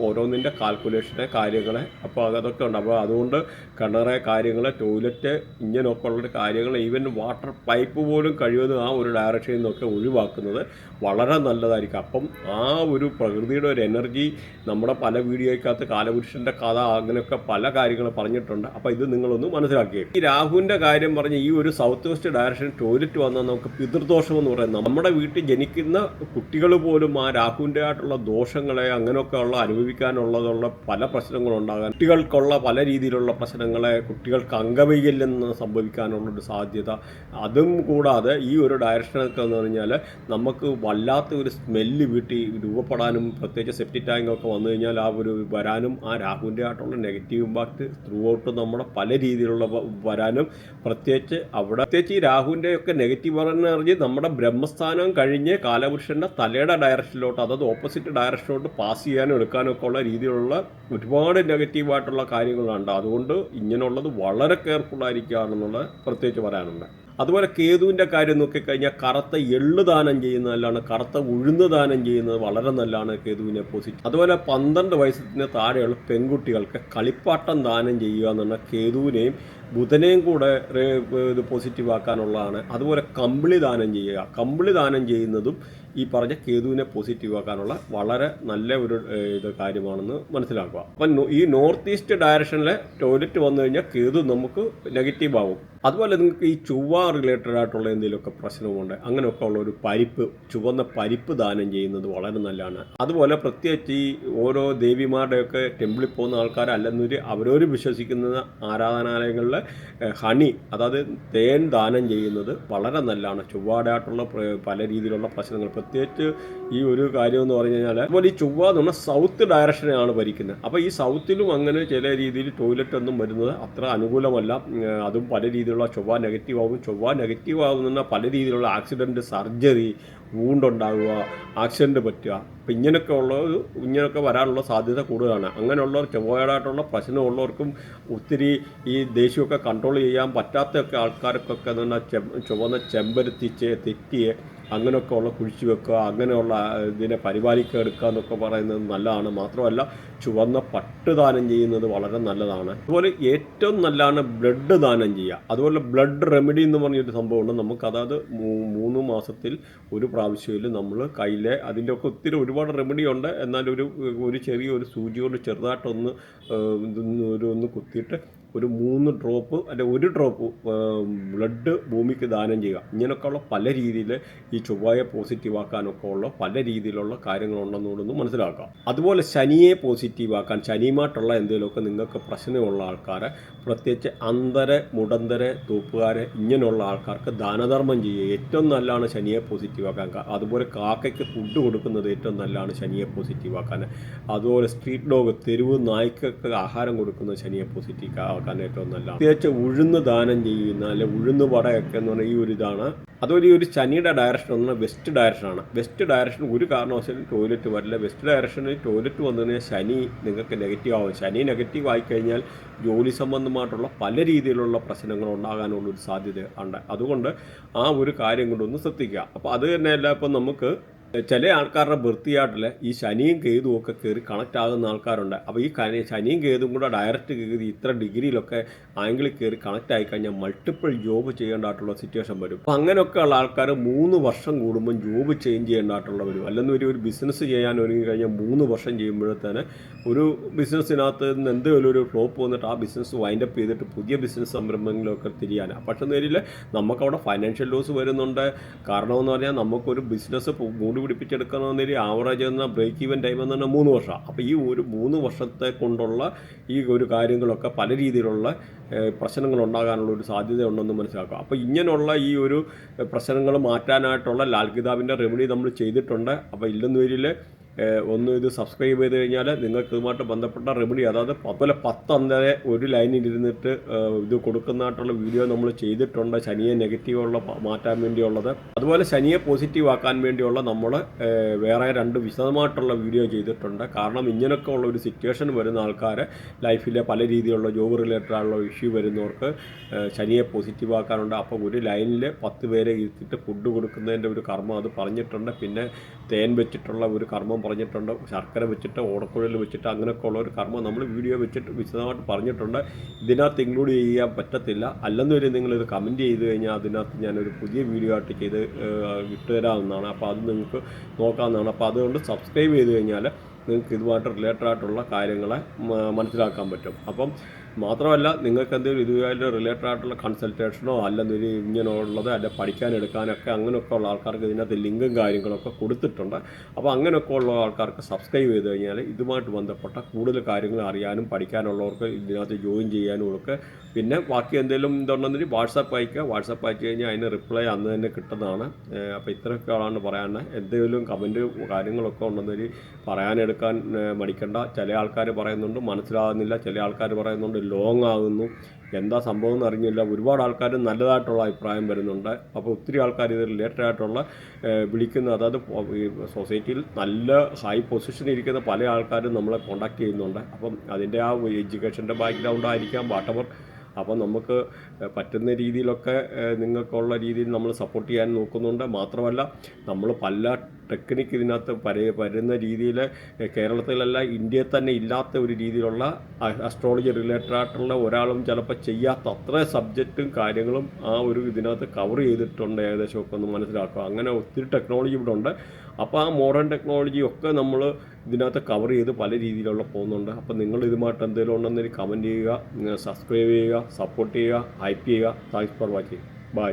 S1: ഓരോന്നിൻ്റെ കാൽക്കുലേഷനെ കാര്യങ്ങളെ അപ്പോൾ അതൊക്കെ ഉണ്ട്. അപ്പോൾ അതുകൊണ്ട് കിണറെ കാര്യങ്ങൾ, ടോയ്ലറ്റ് ഇങ്ങനെയൊക്കെ ഉള്ള കാര്യങ്ങൾ, ഈവൻ വാട്ടർ പൈപ്പ് പോലും കഴിയുന്നത് ആ ഒരു ഡയറക്ഷനിൽ നിന്നൊക്കെ ഒഴിവാക്കുന്നത് വളരെ നല്ലതായിരിക്കും. അപ്പം ആ ഒരു പ്രകൃതിയുടെ ഒരു എനർജി നമ്മുടെ പല വീഡിയോയ്ക്കകത്ത് കാലപുരുഷൻ്റെ കഥ അങ്ങനെയൊക്കെ പല കാര്യങ്ങൾ പറഞ്ഞിട്ടുണ്ട്. അപ്പോൾ ഇത് നിങ്ങളൊന്ന് മനസ്സിലാക്കിയേ. ഈ രാഹുവിൻ്റെ കാര്യം പറഞ്ഞ് ഈ ഒരു സൗത്ത് വെസ്റ്റ് ഡയറക്ഷൻ ടോയ്ലറ്റ് വന്നാൽ നമുക്ക് പിതൃദോഷം എന്ന് പറയുന്നത് നമ്മുടെ വീട്ടിൽ ജനിക്കുന്ന കുട്ടികൾ പോലും ആ രാഹുവിൻ്റെ ആയിട്ടുള്ള ദോഷങ്ങളെ അങ്ങനെയൊക്കെ ഉള്ള അനുഭവിക്കാനുള്ളതുള്ള പല പ്രശ്നങ്ങളുണ്ടാകാൻ, കുട്ടികൾക്കുള്ള പല രീതിയിലുള്ള പ്രശ്നങ്ങളെ, കുട്ടികൾക്ക് അംഗവൈകല്യം സംഭവിക്കാനുള്ളൊരു സാധ്യത, അതും കൂടാതെ ഈ ഒരു ഡയറക്ഷനൊക്കെ എന്ന് പറഞ്ഞാൽ നമുക്ക് വല്ലാത്ത ഒരു സ്മെല്ല് വീട്ടിൽ രൂപപ്പെടാനും, പ്രത്യേകിച്ച് സെപ്റ്റിക് ടാങ്കൊക്കെ വന്നു കഴിഞ്ഞാൽ ആ ഒരു വരാനും, ആ രാഹുവിൻ്റെ ആയിട്ടുള്ള നെഗറ്റീവ് ഇമ്പാക്റ്റ് ത്രൂ ഔട്ട് നമ്മുടെ പല രീതിയിലുള്ള വരാനും, പ്രത്യേകിച്ച് ഈ രാഹുവിൻ്റെ ഒക്കെ നെഗറ്റീവ് എനർജി നമ്മുടെ ബ്രഹ്മസ്ഥാനം കഴിഞ്ഞ് കാലപുരുഷൻ്റെ തലയുടെ ഡയറക്ഷനിലോട്ട്, അതായത് ഓപ്പോസിറ്റ് ഡയറക്ഷനിലോട്ട് പാസ് ചെയ്യാനും എടുക്കാനും ഒക്കെ ഉള്ള രീതിയിലുള്ള ഒരുപാട് നെഗറ്റീവായിട്ടുള്ള കാര്യങ്ങളുണ്ട്. അതുകൊണ്ട് ഇങ്ങനെയുള്ളത് വളരെ കെയർഫുള്ളായിരിക്കുകയാണെന്നുള്ളത് പ്രത്യേകിച്ച് പറയാനുണ്ട്. അതുപോലെ കേതുവിൻ്റെ കാര്യം നോക്കിക്കഴിഞ്ഞാൽ കറുത്ത എള്ള് ദാനം ചെയ്യുന്നത് നല്ലതാണ്, കറുത്ത ഉഴുന്ന് ദാനം ചെയ്യുന്നത് വളരെ നല്ലതാണ് കേതുവിനെ പോസിറ്റീവ്. അതുപോലെ 12 വയസ്സിന് താഴെയുള്ള പെൺകുട്ടികൾക്ക് കളിപ്പാട്ടം ദാനം ചെയ്യുക എന്നുള്ള കേതുവിനെയും ബുധനെയും കൂടെ ഇത് പോസിറ്റീവ് ആക്കാനുള്ളതാണ്. അതുപോലെ കമ്പിളി ദാനം ചെയ്യുക, കമ്പിളി ദാനം ചെയ്യുന്നതും ഈ പറഞ്ഞ കേതുവിനെ പോസിറ്റീവ് ആക്കാനുള്ള വളരെ നല്ല ഒരു കാര്യമാണെന്ന് മനസ്സിലാക്കുക. അപ്പം ഈ നോർത്ത് ഈസ്റ്റ് ഡയറക്ഷനിലെ ടോയ്ലറ്റ് വന്നു കഴിഞ്ഞാൽ കേതു നമുക്ക് നെഗറ്റീവ് ആവും. അതുപോലെ നിങ്ങൾക്ക് ഈ ചൊവ്വ റിലേറ്റഡ് ആയിട്ടുള്ള എന്തെങ്കിലുമൊക്കെ പ്രശ്നമുണ്ട്, അങ്ങനെയൊക്കെ ഉള്ള ഒരു ചുവന്ന പരിപ്പ് ദാനം ചെയ്യുന്നത് വളരെ നല്ലതാണ്. അതുപോലെ പ്രത്യേകിച്ച് ഈ ഓരോ ദേവിമാരുടെയൊക്കെ ടെമ്പിളിൽ പോകുന്ന ആൾക്കാർ അല്ലെന്നൊരു അവരവർ വിശ്വസിക്കുന്ന ആരാധനാലയങ്ങളിലെ ഹണി, അതായത് തേൻ ദാനം ചെയ്യുന്നത് വളരെ നല്ലതാണ്. ചൊവ്വയായിട്ടുള്ള പല രീതിയിലുള്ള പ്രശ്നങ്ങൾ, പ്രത്യേകിച്ച് ഈ ഒരു കാര്യം എന്ന് പറഞ്ഞു കഴിഞ്ഞാൽ അതുപോലെ ഈ ചൊവ്വ എന്ന് പറഞ്ഞാൽ സൗത്ത് ഡയറക്ഷനെയാണ് ഭരിക്കുന്നത്. അപ്പോൾ ഈ സൗത്തിലും അങ്ങനെ ചില രീതിയിൽ ടോയ്ലറ്റ് ഒന്നും വരുന്നത് അത്ര അനുകൂലമല്ല. അതും പല രീതിയിലുള്ള ചൊവ്വ നെഗറ്റീവ് ആകും. ചൊവ്വ നെഗറ്റീവ് ആകുന്ന പല രീതിയിലുള്ള ആക്സിഡൻറ്റ്, സർജറി, വൂണ്ടുണ്ടാകുക, ആക്സിഡൻറ്റ് പറ്റുക, അപ്പം ഇങ്ങനെയൊക്കെ വരാനുള്ള സാധ്യത കൂടുതലാണ്. അങ്ങനെയുള്ളവർ ചൊവ്വയായിട്ടുള്ള പ്രശ്നമുള്ളവർക്കും ഒത്തിരി ഈ ദേഷ്യമൊക്കെ കൺട്രോൾ ചെയ്യാൻ പറ്റാത്തൊക്കെ ആൾക്കാർക്കൊക്കെ എന്ന് പറഞ്ഞാൽ ചുവന്ന ചെമ്പരത്തി, തെറ്റിയെ അങ്ങനെയൊക്കെ ഉള്ള കുഴിച്ചു വെക്കുക, അങ്ങനെയുള്ള ഇതിനെ പരിപാലിക്കുക എടുക്കുക എന്നൊക്കെ പറയുന്നത് നല്ലതാണ്. മാത്രമല്ല ചുവന്ന പട്ട് ദാനം ചെയ്യുന്നത് വളരെ നല്ലതാണ്. അതുപോലെ ഏറ്റവും നല്ലതാണ് ബ്ലഡ് ദാനം ചെയ്യുക. അതുപോലെ ബ്ലഡ് റെമഡി എന്ന് പറഞ്ഞൊരു സംഭവമുണ്ട് നമുക്ക്, അതായത് 3 മാസത്തിൽ ഒരു പ്രാവശ്യത്തിൽ നമ്മൾ കയ്യിലെ അതിൻ്റെയൊക്കെ ഒത്തിരി ഒരുപാട് റെമഡി ഉണ്ട്. എന്നാൽ ഒരു ചെറിയൊരു സൂചി കൊണ്ട് ചെറുതായിട്ടൊന്ന് ഒന്ന് കുത്തിയിട്ട് ഒരു 3 ഡ്രോപ്പ് അല്ലെ 1 ഡ്രോപ്പ് ബ്ലഡ് ഭൂമിക്ക് ദാനം ചെയ്യുക. ഇങ്ങനെയൊക്കെയുള്ള പല രീതിയിൽ ഈ ചൊവ്വയെ പോസിറ്റീവ് ആക്കാനൊക്കെ ഉള്ള പല രീതിയിലുള്ള കാര്യങ്ങളുണ്ടെന്നുകൂടൊന്ന് മനസ്സിലാക്കാം. അതുപോലെ ശനിയെ പോസിറ്റീവ് ആക്കാൻ, ശനിയുമായിട്ടുള്ള എന്തെങ്കിലുമൊക്കെ നിങ്ങൾക്ക് പ്രശ്നമുള്ള ആൾക്കാരെ, പ്രത്യേകിച്ച് മുടന്തരെ, തൂപ്പുകാരെ ഇങ്ങനെയുള്ള ആൾക്കാർക്ക് ദാനധർമ്മം ചെയ്യുക ഏറ്റവും നല്ലതാണ് ശനിയെ പോസിറ്റീവ് ആക്കാൻ. അതുപോലെ കാക്കയ്ക്ക് ഫുഡ് കൊടുക്കുന്നത് ഏറ്റവും നല്ലതാണ് ശനിയെ പോസിറ്റീവ് ആക്കാൻ. അതുപോലെ സ്ട്രീറ്റ് ഡോഗ്, തെരുവ് നായ്ക്കൊക്കെ ആഹാരം കൊടുക്കുന്നത് ശനിയെ പോസിറ്റീവ് ആക്കാൻ ഏറ്റവും നല്ലതാണ്. പ്രത്യേകിച്ച് ഉഴുന്ന് ദാനം ചെയ്യുന്ന അല്ലെ ഉഴുന്ന് വടയൊക്കെ എന്ന് പറഞ്ഞാൽ ഈ ഒരു ഇതാണ്. അതുപോലെ ഈ ഒരു ശനിയുടെ ഡയറക്ഷൻ എന്ന് പറഞ്ഞാൽ വെസ്റ്റ് ഡയറക്ഷനാണ്. വെസ്റ്റ് ഡയറക്ഷൻ ഒരു കാരണവശാലും ടോയ്ലറ്റ് വരില്ല. വെസ്റ്റ് ഡയറക്ഷനിൽ ടോയ്ലറ്റ് വന്നു കഴിഞ്ഞാൽ ശനി നിങ്ങൾക്ക് നെഗറ്റീവ് ആവും. ശനി നെഗറ്റീവ് ആയിക്കഴിഞ്ഞാൽ ജോലി സംബന്ധമായിട്ടുള്ള പല രീതിയിലുള്ള പ്രശ്നങ്ങൾ ഉണ്ടാകാനുള്ളൊരു സാധ്യത ഉണ്ട്. അതുകൊണ്ട് ആ ഒരു കാര്യം കൊണ്ടൊന്ന് ശ്രദ്ധിക്കുക. അപ്പോൾ അത് തന്നെയല്ല, ഇപ്പം നമുക്ക് ചില ആൾക്കാരുടെ വൃത്തിയായിട്ടില്ല ഈ ശനിയും കേതുവും ഒക്കെ കയറി കണക്റ്റ് ആകുന്ന ആൾക്കാരുണ്ട്. അപ്പോൾ ഈ ശനിയും കേതും കൂടെ ഡയറക്റ്റ് കയറി ഇത്ര ഡിഗ്രിയിലൊക്കെ ആംഗിളിൽ കയറി കണക്റ്റ് ആയിക്കഴിഞ്ഞാൽ മൾട്ടിപ്പിൾ ജോബ് ചെയ്യേണ്ടതായിട്ടുള്ള സിറ്റുവേഷൻ വരും. അപ്പോൾ അങ്ങനെയൊക്കെ ഉള്ള ആൾക്കാർ 3 വർഷം കൂടുമ്പം ജോബ് ചേഞ്ച് ചെയ്യേണ്ടതായിട്ടുള്ള വരും. അല്ലെങ്കിൽ ഒരു ബിസിനസ് ചെയ്യാൻ ഒരുങ്ങി കഴിഞ്ഞാൽ 3 വർഷം ചെയ്യുമ്പോഴത്തേന് ഒരു ബിസിനസ്സിനകത്ത് നിന്ന് എന്തെങ്കിലും ഒരു ഫ്ലോപ്പ് വന്നിട്ട് ആ ബിസിനസ് വൈൻഡപ്പ് ചെയ്തിട്ട് പുതിയ ബിസിനസ് സംരംഭങ്ങളിലൊക്കെ തിരിയാനാണ്. പക്ഷേ നേരിൽ നമുക്കവിടെ ഫൈനാൻഷ്യൽ ലോസ് വരുന്നുണ്ട്. കാരണമെന്ന് പറഞ്ഞാൽ നമുക്കൊരു ബിസിനസ് പിടിപ്പിച്ചെടുക്കണമെന്നൊരു ആവറേജ് എന്ന ബ്രേക്ക് ഈവൻ ടൈം എന്ന് പറഞ്ഞാൽ 3 വർഷം. അപ്പോൾ ഈ ഒരു 3 വർഷത്തെ കൊണ്ടുള്ള ഈ ഒരു കാര്യങ്ങളൊക്കെ പല രീതിയിലുള്ള പ്രശ്നങ്ങൾ ഉണ്ടാകാനുള്ള ഒരു സാധ്യതയുണ്ടെന്ന് മനസ്സിലാക്കുക. അപ്പോൾ ഇങ്ങനെയുള്ള ഈ ഒരു പ്രശ്നങ്ങൾ മാറ്റാനായിട്ടുള്ള ലാൽ കിതാബിൻ്റെ റെമഡി നമ്മൾ ചെയ്തിട്ടുണ്ട്. അപ്പോൾ ഇല്ലെന്ന് വരിൽ ഒന്ന് ഇത് സബ്സ്ക്രൈബ് ചെയ്ത് കഴിഞ്ഞാൽ നിങ്ങൾക്ക് ഇതുമായിട്ട് ബന്ധപ്പെട്ട റെമഡി, അതായത് അതുപോലെ 10 അന്തരെ ഒരു ലൈനിൽ ഇരുന്നിട്ട് ഇത് കൊടുക്കുന്നതായിട്ടുള്ള വീഡിയോ നമ്മൾ ചെയ്തിട്ടുണ്ട്. ശനിയെ നെഗറ്റീവുള്ള മാറ്റാൻ വേണ്ടിയുള്ളത്, അതുപോലെ ശനിയെ പോസിറ്റീവ് ആക്കാൻ വേണ്ടിയുള്ള നമ്മൾ വേറെ 2 വിശദമായിട്ടുള്ള വീഡിയോ ചെയ്തിട്ടുണ്ട്. കാരണം ഇങ്ങനെയൊക്കെ ഉള്ള ഒരു സിറ്റുവേഷൻ വരുന്ന ആൾക്കാർ ലൈഫിലെ പല രീതിയിലുള്ള ജോബ് റിലേറ്റഡ് ആയുള്ള ഇഷ്യൂ വരുന്നവർക്ക് ശനിയെ പോസിറ്റീവ് ആക്കാനുണ്ട്. അപ്പോൾ ഒരു ലൈനിൽ 10 പേരെ ഇരുത്തിയിട്ട് ഫുഡ് കൊടുക്കുന്നതിൻ്റെ ഒരു കർമ്മം അത് പറഞ്ഞിട്ടുണ്ട്. പിന്നെ തേൻ വെച്ചിട്ടുള്ള ഒരു കർമ്മം പറഞ്ഞിട്ടുണ്ട്, ശർക്കര വെച്ചിട്ട് ഓടക്കുഴൽ വെച്ചിട്ട് അങ്ങനെയൊക്കെ ഉള്ള ഒരു കർമ്മം നമ്മൾ വീഡിയോ വെച്ചിട്ട് വിശദമായിട്ട് പറഞ്ഞിട്ടുണ്ട്. ഇതിനകത്ത് ഇൻക്ലൂഡ് ചെയ്യാൻ പറ്റത്തില്ല. അല്ലെന്നൊരു നിങ്ങളിത് കമൻറ്റ് ചെയ്ത് കഴിഞ്ഞാൽ അതിനകത്ത് ഞാനൊരു പുതിയ വീഡിയോ ആയിട്ട് ചെയ്ത് ഇട്ടുതരാവുന്നതാണ്. അപ്പോൾ അത് നിങ്ങൾക്ക് നോക്കാവുന്നതാണ്. അപ്പോൾ അതുകൊണ്ട് സബ്സ്ക്രൈബ് ചെയ്ത് കഴിഞ്ഞാൽ നിങ്ങൾക്ക് ഇതുമായിട്ട് റിലേറ്റഡ് ആയിട്ടുള്ള കാര്യങ്ങളെ മനസ്സിലാക്കാൻ പറ്റും. അപ്പം മാത്രമല്ല, നിങ്ങൾക്ക് എന്തെങ്കിലും ഇതുമായിട്ട് റിലേറ്റഡ് ആയിട്ടുള്ള കൺസൾട്ടേഷനോ അല്ലെന്നൊരു ഇങ്ങനെയുള്ളത് അല്ലെ പഠിക്കാനെടുക്കാനൊക്കെ അങ്ങനെയൊക്കെ ഉള്ള ആൾക്കാർക്ക് ഇതിനകത്ത് ലിങ്കും കാര്യങ്ങളൊക്കെ കൊടുത്തിട്ടുണ്ട്. അപ്പോൾ അങ്ങനെയൊക്കെ ഉള്ള ആൾക്കാർക്ക് സബ്സ്ക്രൈബ് ചെയ്ത് കഴിഞ്ഞാൽ ഇതുമായിട്ട് ബന്ധപ്പെട്ട കൂടുതൽ കാര്യങ്ങൾ അറിയാനും പഠിക്കാനുള്ളവർക്ക് ഇതിനകത്ത് ജോയിൻ ചെയ്യാനും ഒക്കെ. പിന്നെ ബാക്കി എന്തെങ്കിലും ഇതുണ്ടെങ്കിൽ വാട്സാപ്പ് അയക്കുക. വാട്സാപ്പ് അയച്ചു കഴിഞ്ഞാൽ അതിന് റിപ്ലൈ അന്ന് തന്നെ കിട്ടുന്നതാണ്. അപ്പോൾ ഇത്രയൊക്കെയാണ് പറയാനുള്ളത്. എന്തെങ്കിലും കമൻറ്റ് കാര്യങ്ങളൊക്കെ ഉണ്ടെന്നൊരു പറയാനെടുക്കാൻ മടിക്കണ്ട. ചില ആൾക്കാർ പറയുന്നുണ്ട് മനസ്സിലാകുന്നില്ല, ചില ആൾക്കാർ പറയുന്നുണ്ട് ലോങ് ആകുന്നു, എന്താ സംഭവം എന്ന് അറിഞ്ഞില്ല. ഒരുപാട് ആൾക്കാർ നല്ലതായിട്ടുള്ള അഭിപ്രായം വരുന്നുണ്ട്. അപ്പോൾ ഒത്തിരി ആൾക്കാർ ഇത് റിലേറ്റഡ് ആയിട്ടുള്ള വിളിക്കുന്ന, അതായത് സൊസൈറ്റിയിൽ നല്ല ഹൈ പൊസിഷനിൽ ഇരിക്കുന്ന പല ആൾക്കാരും നമ്മളെ കോൺടാക്ട് ചെയ്യുന്നുണ്ട്. അപ്പം അതിൻ്റെ ആ എഡ്യൂക്കേഷൻ്റെ ബാക്ക്ഗ്രൗണ്ട് ആയിരിക്കാം വാട്ടവർ. അപ്പോൾ നമുക്ക് പറ്റുന്ന രീതിയിലൊക്കെ നിങ്ങൾക്കുള്ള രീതിയിൽ നമ്മൾ സപ്പോർട്ട് ചെയ്യാൻ നോക്കുന്നുണ്ട്. മാത്രമല്ല, നമ്മൾ പല ടെക്നിക്ക് ഇതിനകത്ത് വരുന്ന രീതിയിൽ കേരളത്തിലല്ല ഇന്ത്യയിൽ തന്നെ ഇല്ലാത്ത ഒരു രീതിയിലുള്ള അസ്ട്രോളജി റിലേറ്റഡ് ആയിട്ടുള്ള ഒരാളും ചിലപ്പോൾ ചെയ്യാത്ത അത്ര സബ്ജക്റ്റും കാര്യങ്ങളും ആ ഒരു ഇതിനകത്ത് കവർ ചെയ്തിട്ടുണ്ട്. ഏകദേശമൊക്കെ ഒന്ന് മനസ്സിലാക്കുക. അങ്ങനെ ഒത്തിരി ടെക്നോളജി ഇവിടെ ഉണ്ട്. അപ്പോൾ ആ മോഡേൺ ടെക്നോളജി ഒക്കെ നമ്മൾ ഇതിനകത്ത് കവർ ചെയ്ത് പല രീതിയിലുള്ള പോകുന്നുണ്ട്. അപ്പോൾ നിങ്ങൾ ഇതുമായിട്ട് എന്തെങ്കിലും ഉണ്ടെന്നൊരു കമൻറ്റ് ചെയ്യുക, സബ്സ്ക്രൈബ് ചെയ്യുക, സപ്പോർട്ട് ചെയ്യുക, ഹൈപ്പ് ചെയ്യുക. Thanks for watching. ബൈ.